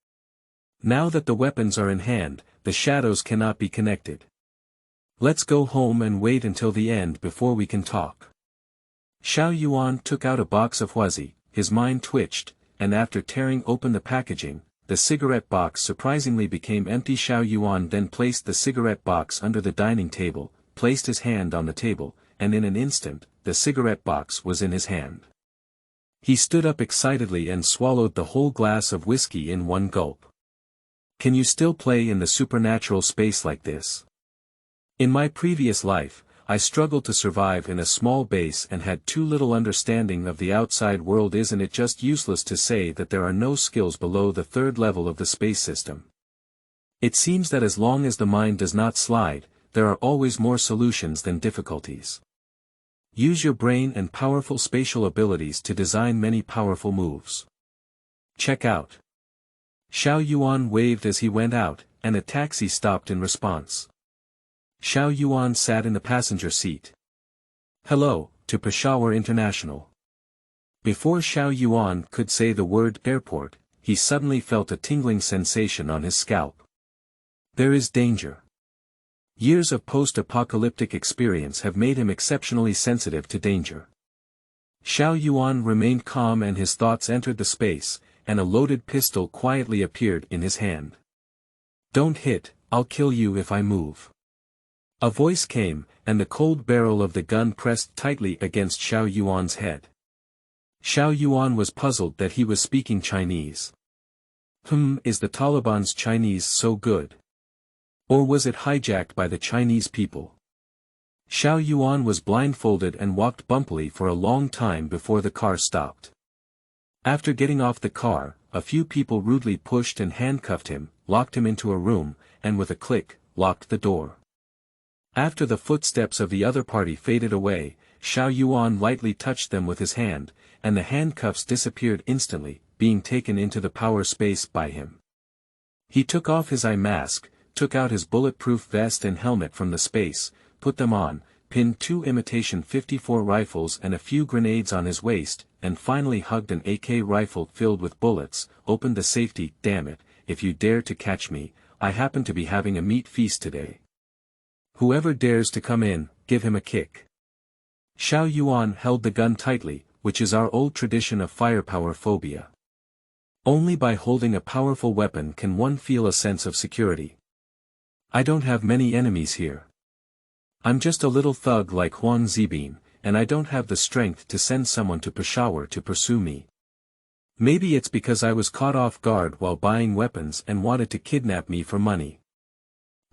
Now that the weapons are in hand, the shadows cannot be connected. Let's go home and wait until the end before we can talk. Xiao Yuan took out a box of huazi, his mind twitched, and after tearing open the packaging, the cigarette box surprisingly became empty. Xiao Yuan then placed the cigarette box under the dining table, placed his hand on the table, and in an instant, the cigarette box was in his hand. He stood up excitedly and swallowed the whole glass of whiskey in one gulp. Can you still play in the supernatural space like this? In my previous life, I struggled to survive in a small base and had too little understanding of the outside world. Isn't it just useless to say that there are no skills below the third level of the space system? It seems that as long as the mind does not slide, there are always more solutions than difficulties. Use your brain and powerful spatial abilities to design many powerful moves. Check out. Xiao Yuan waved as he went out, and a taxi stopped in response. Xiao Yuan sat in the passenger seat. Hello, to Peshawar International. Before Xiao Yuan could say the word airport, he suddenly felt a tingling sensation on his scalp. There is danger. Years of post-apocalyptic experience have made him exceptionally sensitive to danger. Xiao Yuan remained calm and his thoughts entered the space, and a loaded pistol quietly appeared in his hand. Don't hit, I'll kill you if I move. A voice came, and the cold barrel of the gun pressed tightly against Xiao Yuan's head. Xiao Yuan was puzzled that he was speaking Chinese. Is the Taliban's Chinese so good? Or was it hijacked by the Chinese people? Xiao Yuan was blindfolded and walked bumpily for a long time before the car stopped. After getting off the car, a few people rudely pushed and handcuffed him, locked him into a room, and with a click, locked the door. After the footsteps of the other party faded away, Xiao Yuan lightly touched them with his hand, and the handcuffs disappeared instantly, being taken into the power space by him. He took off his eye mask, took out his bulletproof vest and helmet from the space, put them on, pinned 2 imitation 54 rifles and a few grenades on his waist, and finally hugged an AK rifle filled with bullets, opened the safety. Damn it, if you dare to catch me, I happen to be having a meat feast today. Whoever dares to come in, give him a kick. Xiao Yuan held the gun tightly, which is our old tradition of firepower phobia. Only by holding a powerful weapon can one feel a sense of security. I don't have many enemies here. I'm just a little thug like Huang Zibin, and I don't have the strength to send someone to Peshawar to pursue me. Maybe it's because I was caught off guard while buying weapons and wanted to kidnap me for money.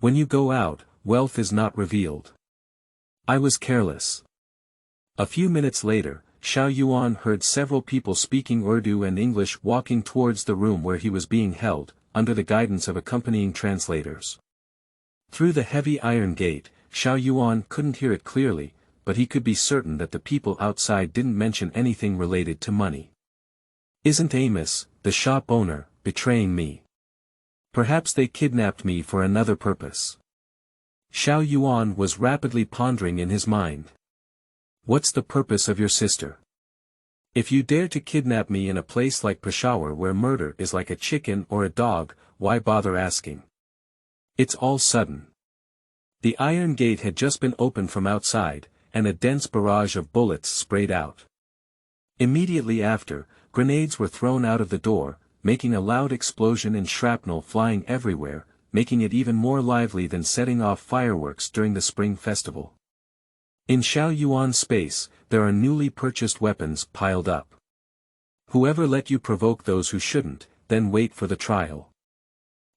When you go out, wealth is not revealed. I was careless. A few minutes later, Xiao Yuan heard several people speaking Urdu and English walking towards the room where he was being held, under the guidance of accompanying translators. Through the heavy iron gate, Xiao Yuan couldn't hear it clearly, but he could be certain that the people outside didn't mention anything related to money. Isn't Amos, the shop owner, betraying me? Perhaps they kidnapped me for another purpose. Xiao Yuan was rapidly pondering in his mind. What's the purpose of your sister? If you dare to kidnap me in a place like Peshawar where murder is like a chicken or a dog, why bother asking? It's all sudden. The iron gate had just been opened from outside, and a dense barrage of bullets sprayed out. Immediately after, grenades were thrown out of the door, making a loud explosion and shrapnel flying everywhere, making it even more lively than setting off fireworks during the Spring Festival. In Xiao Yuan space, there are newly purchased weapons piled up. Whoever let you provoke those who shouldn't, then wait for the trial.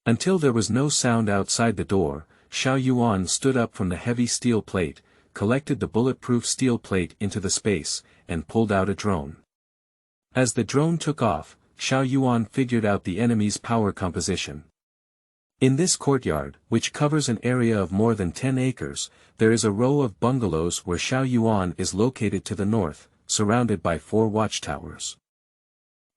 Until there was no sound outside the door, Xiao Yuan stood up from the heavy steel plate, collected the bulletproof steel plate into the space, and pulled out a drone. As the drone took off, Xiao Yuan figured out the enemy's power composition. In this courtyard, which covers an area of more than 10 acres, there is a row of bungalows where Xiao Yuan is located to the north, surrounded by 4 watchtowers.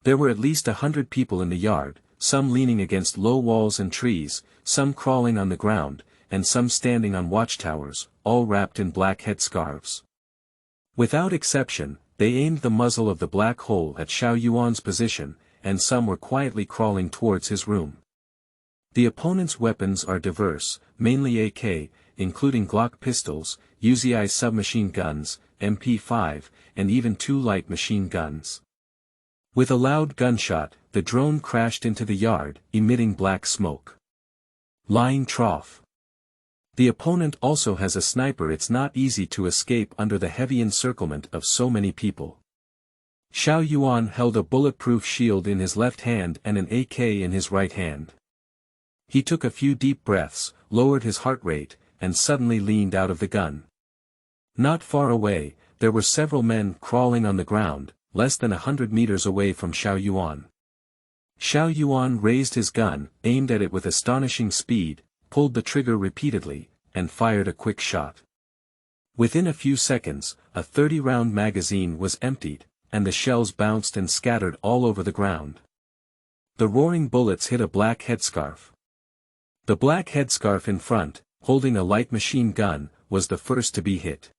There were at least 100 people in the yard, some leaning against low walls and trees, some crawling on the ground, and some standing on watchtowers, all wrapped in black headscarves. Without exception, they aimed the muzzle of the black hole at Xiao Yuan's position, and some were quietly crawling towards his room. The opponent's weapons are diverse, mainly AK, including Glock pistols, Uzi submachine guns, MP5, and even 2 light machine guns. With a loud gunshot, the drone crashed into the yard, emitting black smoke. Lying trough. The opponent also has a sniper. It's not easy to escape under the heavy encirclement of so many people. Xiao Yuan held a bulletproof shield in his left hand and an AK in his right hand. He took a few deep breaths, lowered his heart rate, and suddenly leaned out of the gun. Not far away, there were several men crawling on the ground, less than 100 meters away from Xiao Yuan. Xiao Yuan raised his gun, aimed at it with astonishing speed, pulled the trigger repeatedly, and fired a quick shot. Within a few seconds, a 30-round magazine was emptied, and the shells bounced and scattered all over the ground. The roaring bullets hit a black headscarf. The black headscarf in front, holding a light machine gun, was the first to be hit.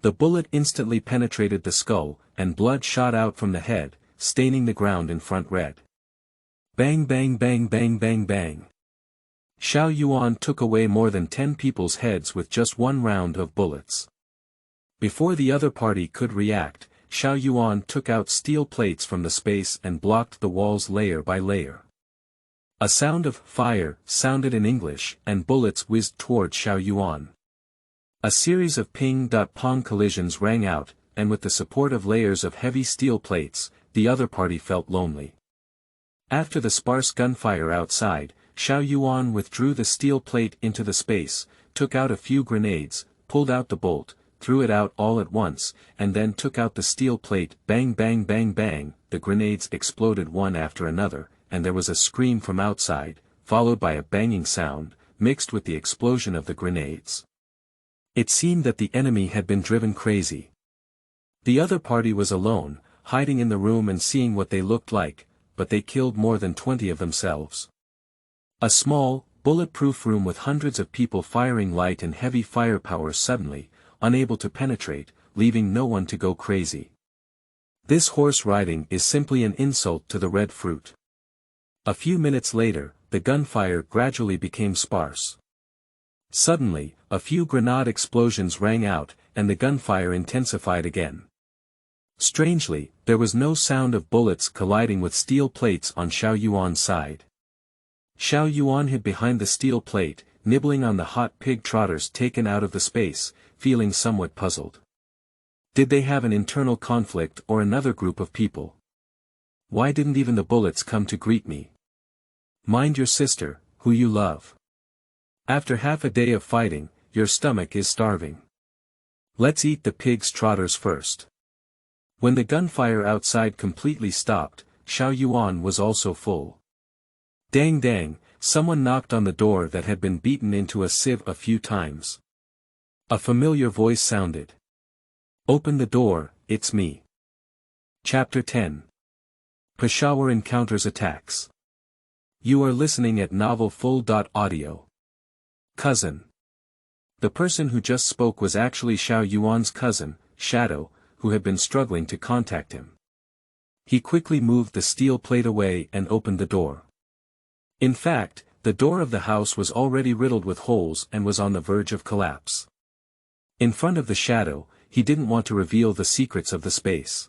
The bullet instantly penetrated the skull, and blood shot out from the head, staining the ground in front red. Bang bang bang bang bang bang. Xiao Yuan took away more than 10 people's heads with just 1 round of bullets. Before the other party could react, Xiao Yuan took out steel plates from the space and blocked the walls layer by layer. A sound of fire sounded in English, and bullets whizzed toward Xiao Yuan. A series of ping-pong collisions rang out, and with the support of layers of heavy steel plates, the other party felt lonely. After the sparse gunfire outside, Xiao Yuan withdrew the steel plate into the space, took out a few grenades, pulled out the bolt, threw it out all at once, and then took out the steel plate. Bang bang bang bang, the grenades exploded one after another, and there was a scream from outside, followed by a banging sound, mixed with the explosion of the grenades. It seemed that the enemy had been driven crazy. The other party was alone, hiding in the room and seeing what they looked like, but they killed more than 20 of themselves. A small, bulletproof room with hundreds of people firing light and heavy firepower suddenly, unable to penetrate, leaving no one to go crazy. This horse riding is simply an insult to the red fruit. A few minutes later, the gunfire gradually became sparse. Suddenly, a few grenade explosions rang out, and the gunfire intensified again. Strangely, there was no sound of bullets colliding with steel plates on Xiao Yuan's side. Xiao Yuan hid behind the steel plate, nibbling on the hot pig trotters taken out of the space, feeling somewhat puzzled. Did they have an internal conflict or another group of people? Why didn't even the bullets come to greet me? Mind your sister, who you love. After half a day of fighting, your stomach is starving. Let's eat the pig's trotters first. When the gunfire outside completely stopped, Xiao Yuan was also full. Dang dang, someone knocked on the door that had been beaten into a sieve a few times. A familiar voice sounded. Open the door, it's me. Chapter 10. Peshawar encounters attacks. You are listening at novelfull.audio. Cousin. The person who just spoke was actually Xiao Yuan's cousin, Shadow, who had been struggling to contact him. He quickly moved the steel plate away and opened the door. In fact, the door of the house was already riddled with holes and was on the verge of collapse. In front of the Shadow, he didn't want to reveal the secrets of the space.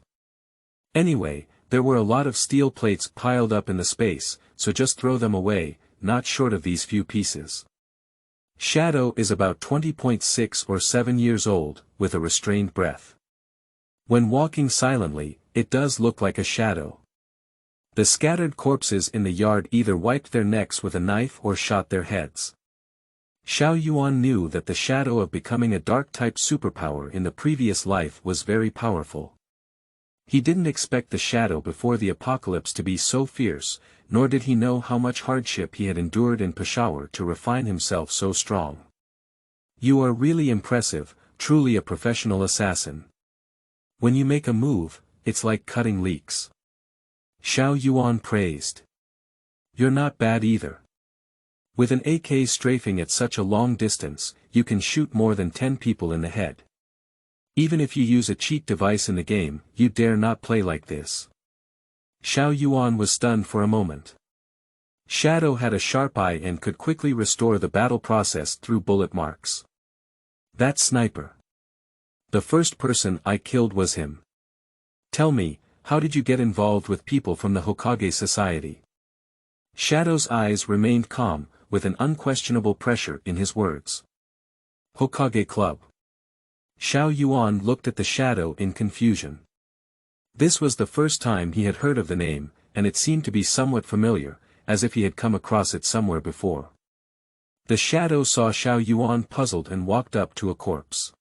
Anyway, there were a lot of steel plates piled up in the space, so just throw them away, not short of these few pieces. Shadow is about 20.6 or 7 years old, with a restrained breath. When walking silently, it does look like a shadow. The scattered corpses in the yard either wiped their necks with a knife or shot their heads. Xiao Yuan knew that the shadow of becoming a dark-type superpower in the previous life was very powerful. He didn't expect the shadow before the apocalypse to be so fierce, nor did he know how much hardship he had endured in Peshawar to refine himself so strong. You are really impressive, truly a professional assassin. When you make a move, it's like cutting leeks. Xiao Yuan praised. You're not bad either. With an AK strafing at such a long distance, you can shoot more than 10 people in the head. Even if you use a cheat device in the game, you dare not play like this. Xiao Yuan was stunned for a moment. Shadow had a sharp eye and could quickly restore the battle process through bullet marks. That sniper. The first person I killed was him. Tell me, how did you get involved with people from the Hokage society? Shadow's eyes remained calm, with an unquestionable pressure in his words. Hokage Club. Xiao Yuan looked at the shadow in confusion. This was the first time he had heard of the name, and it seemed to be somewhat familiar, as if he had come across it somewhere before. The shadow saw Xiao Yuan puzzled and walked up to a corpse.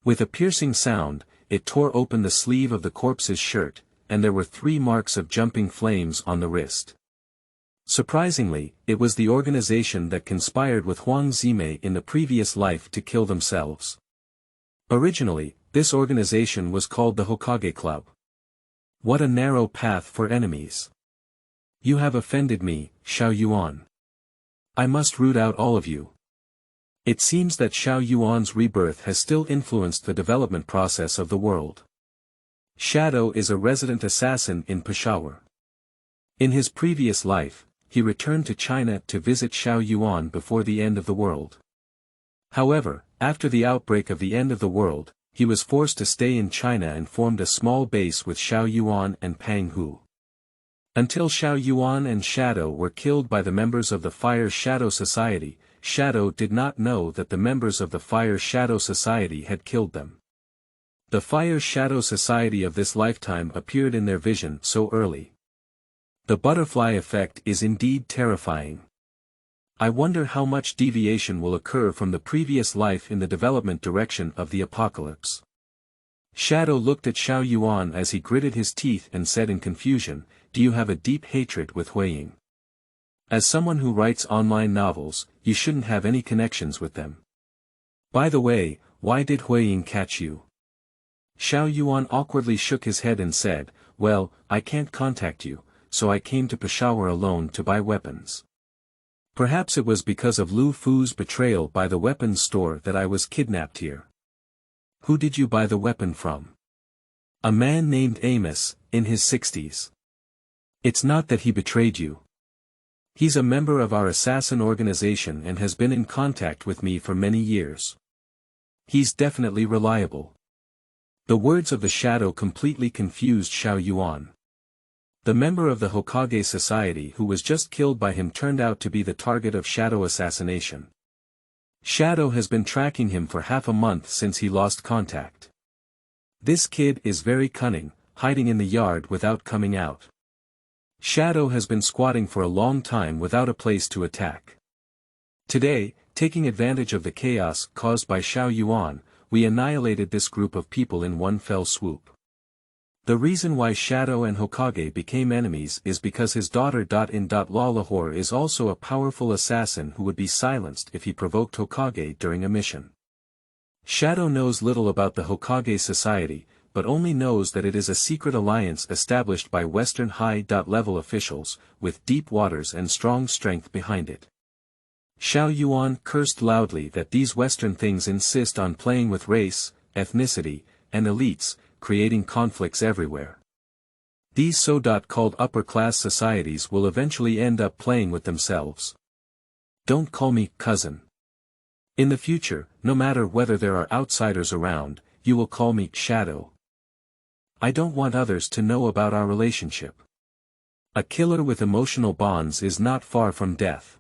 With a piercing sound, it tore open the sleeve of the corpse's shirt, and there were 3 marks of jumping flames on the wrist. Surprisingly, it was the organization that conspired with Huang Zime in the previous life to kill themselves. Originally, this organization was called the Hokage Club. What a narrow path for enemies. You have offended me, Xiao Yuan. I must root out all of you. It seems that Xiao Yuan's rebirth has still influenced the development process of the world. Shadow is a resident assassin in Peshawar. In his previous life, he returned to China to visit Xiao Yuan before the end of the world. However, after the outbreak of the end of the world, he was forced to stay in China and formed a small base with Xiao Yuan and Pang Hu. Until Xiao Yuan and Shadow were killed by the members of the Fire Shadow Society, Shadow did not know that the members of the Fire Shadow Society had killed them. The Fire Shadow Society of this lifetime appeared in their vision so early. The butterfly effect is indeed terrifying. I wonder how much deviation will occur from the previous life in the development direction of the apocalypse. Shadow looked at Xiao Yuan as he gritted his teeth and said in confusion, "Do you have a deep hatred with Huiying? As someone who writes online novels, you shouldn't have any connections with them. By the way, why did Huiying catch you?" Xiao Yuan awkwardly shook his head and said, "Well, I can't contact you, so I came to Peshawar alone to buy weapons. Perhaps it was because of Lu Fu's betrayal by the weapons store that I was kidnapped here." "Who did you buy the weapon from?" "A man named Amos, in his 60s. It's not that he betrayed you. He's a member of our assassin organization and has been in contact with me for many years. He's definitely reliable." The words of the shadow completely confused Xiao Yuan. The member of the Hokage society who was just killed by him turned out to be the target of shadow assassination. Shadow has been tracking him for half a month since he lost contact. This kid is very cunning, hiding in the yard without coming out. Shadow has been squatting for a long time without a place to attack. Today, taking advantage of the chaos caused by Xiao Yuan, we annihilated this group of people in one fell swoop. The reason why Shadow and Hokage became enemies is because his daughter Lahore is also a powerful assassin who would be silenced if he provoked Hokage during a mission. Shadow knows little about the Hokage society, but only knows that it is a secret alliance established by Western high-level officials, with deep waters and strong strength behind it. Xiao Yuan cursed loudly that these Western things insist on playing with race, ethnicity, and elites, creating conflicts everywhere. These so-called upper-class societies will eventually end up playing with themselves. Don't call me cousin. In the future, no matter whether there are outsiders around, you will call me Shadow. I don't want others to know about our relationship. A killer with emotional bonds is not far from death.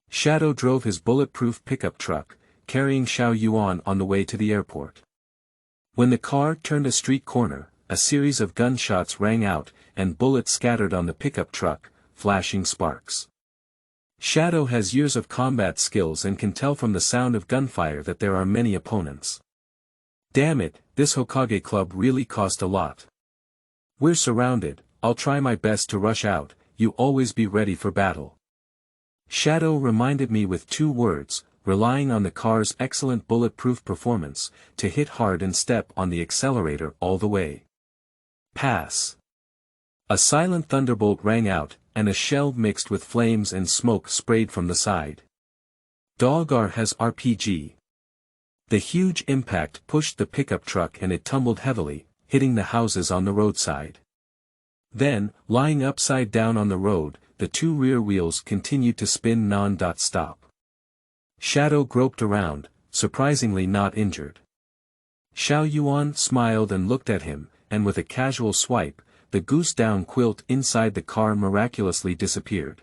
Shadow drove his bulletproof pickup truck, carrying Xiao Yuan on the way to the airport. When the car turned a street corner, a series of gunshots rang out, and bullets scattered on the pickup truck, flashing sparks. Shadow has years of combat skills and can tell from the sound of gunfire that there are many opponents. Damn it, this Hokage club really cost a lot. We're surrounded, I'll try my best to rush out, you always be ready for battle. Shadow reminded me with 2 words, relying on the car's excellent bulletproof performance, to hit hard and step on the accelerator all the way. Pass. A silent thunderbolt rang out, and a shell mixed with flames and smoke sprayed from the side. Doggar has RPG. The huge impact pushed the pickup truck and it tumbled heavily, hitting the houses on the roadside. Then, lying upside down on the road, the 2 rear wheels continued to spin non-stop. Shadow groped around, surprisingly not injured. Xiao Yuan smiled and looked at him, and with a casual swipe, the goose-down quilt inside the car miraculously disappeared.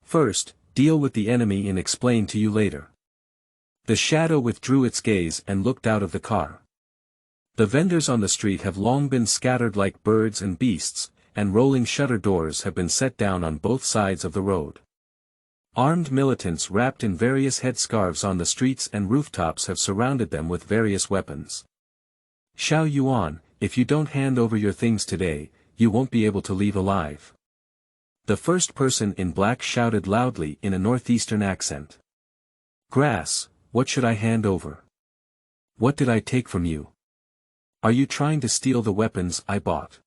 First, deal with the enemy and explain to you later. The shadow withdrew its gaze and looked out of the car. The vendors on the street have long been scattered like birds and beasts, and rolling shutter doors have been set down on both sides of the road. Armed militants wrapped in various headscarves on the streets and rooftops have surrounded them with various weapons. Xiao Yuan, if you don't hand over your things today, you won't be able to leave alive. The first person in black shouted loudly in a northeastern accent. Grass, what should I hand over? What did I take from you? Are you trying to steal the weapons I bought?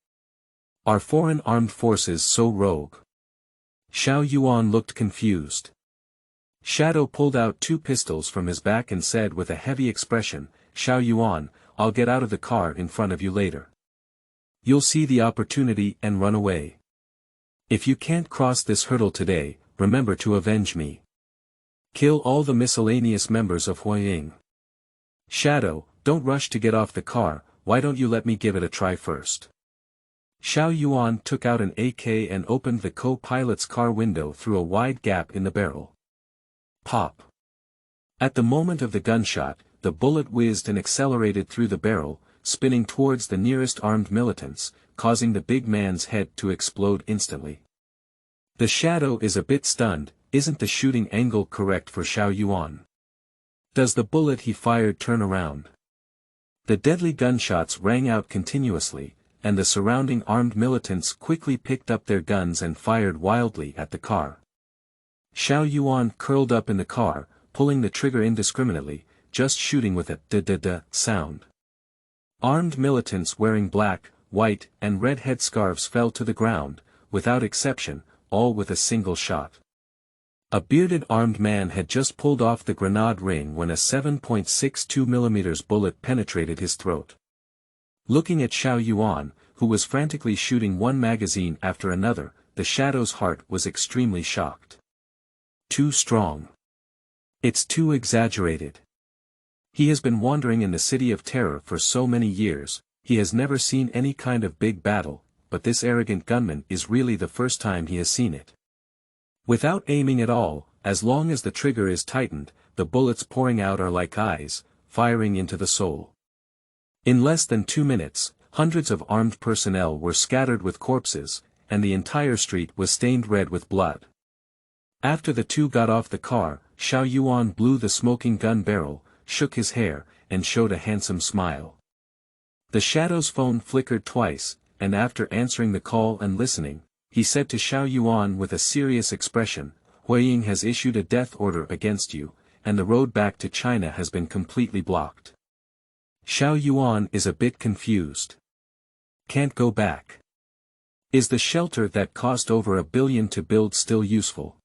Are foreign armed forces so rogue? Xiao Yuan looked confused. Shadow pulled out 2 pistols from his back and said with a heavy expression, Xiao Yuan, I'll get out of the car in front of you later. You'll see the opportunity and run away. If you can't cross this hurdle today, remember to avenge me. Kill all the miscellaneous members of Huaying. Shadow, don't rush to get off the car, why don't you let me give it a try first? Xiao Yuan took out an AK and opened the co-pilot's car window through a wide gap in the barrel. Pop. At the moment of the gunshot, the bullet whizzed and accelerated through the barrel, spinning towards the nearest armed militants, causing the big man's head to explode instantly. The shadow is a bit stunned, isn't the shooting angle correct for Xiao Yuan? Does the bullet he fired turn around? The deadly gunshots rang out continuously, and the surrounding armed militants quickly picked up their guns and fired wildly at the car. Xiao Yuan curled up in the car, pulling the trigger indiscriminately, just shooting with a da-da-da sound. Armed militants wearing black, white, and red headscarves fell to the ground, without exception, all with a single shot. A bearded armed man had just pulled off the grenade ring when a 7.62mm bullet penetrated his throat. Looking at Xiao Yuan, who was frantically shooting one magazine after another, the shadow's heart was extremely shocked. Too strong. It's too exaggerated. He has been wandering in the City of Terror for so many years, he has never seen any kind of big battle, but this arrogant gunman is really the first time he has seen it. Without aiming at all, as long as the trigger is tightened, the bullets pouring out are like eyes, firing into the soul. In less than 2 minutes, hundreds of armed personnel were scattered with corpses, and the entire street was stained red with blood. After the 2 got off the car, Xiao Yuan blew the smoking gun barrel, shook his hair, and showed a handsome smile. The shadow's phone flickered twice, and after answering the call and listening, he said to Xiao Yuan with a serious expression, Huaying has issued a death order against you, and the road back to China has been completely blocked. Xiao Yuan is a bit confused. Can't go back. Is the shelter that cost over $1 billion to build still useful?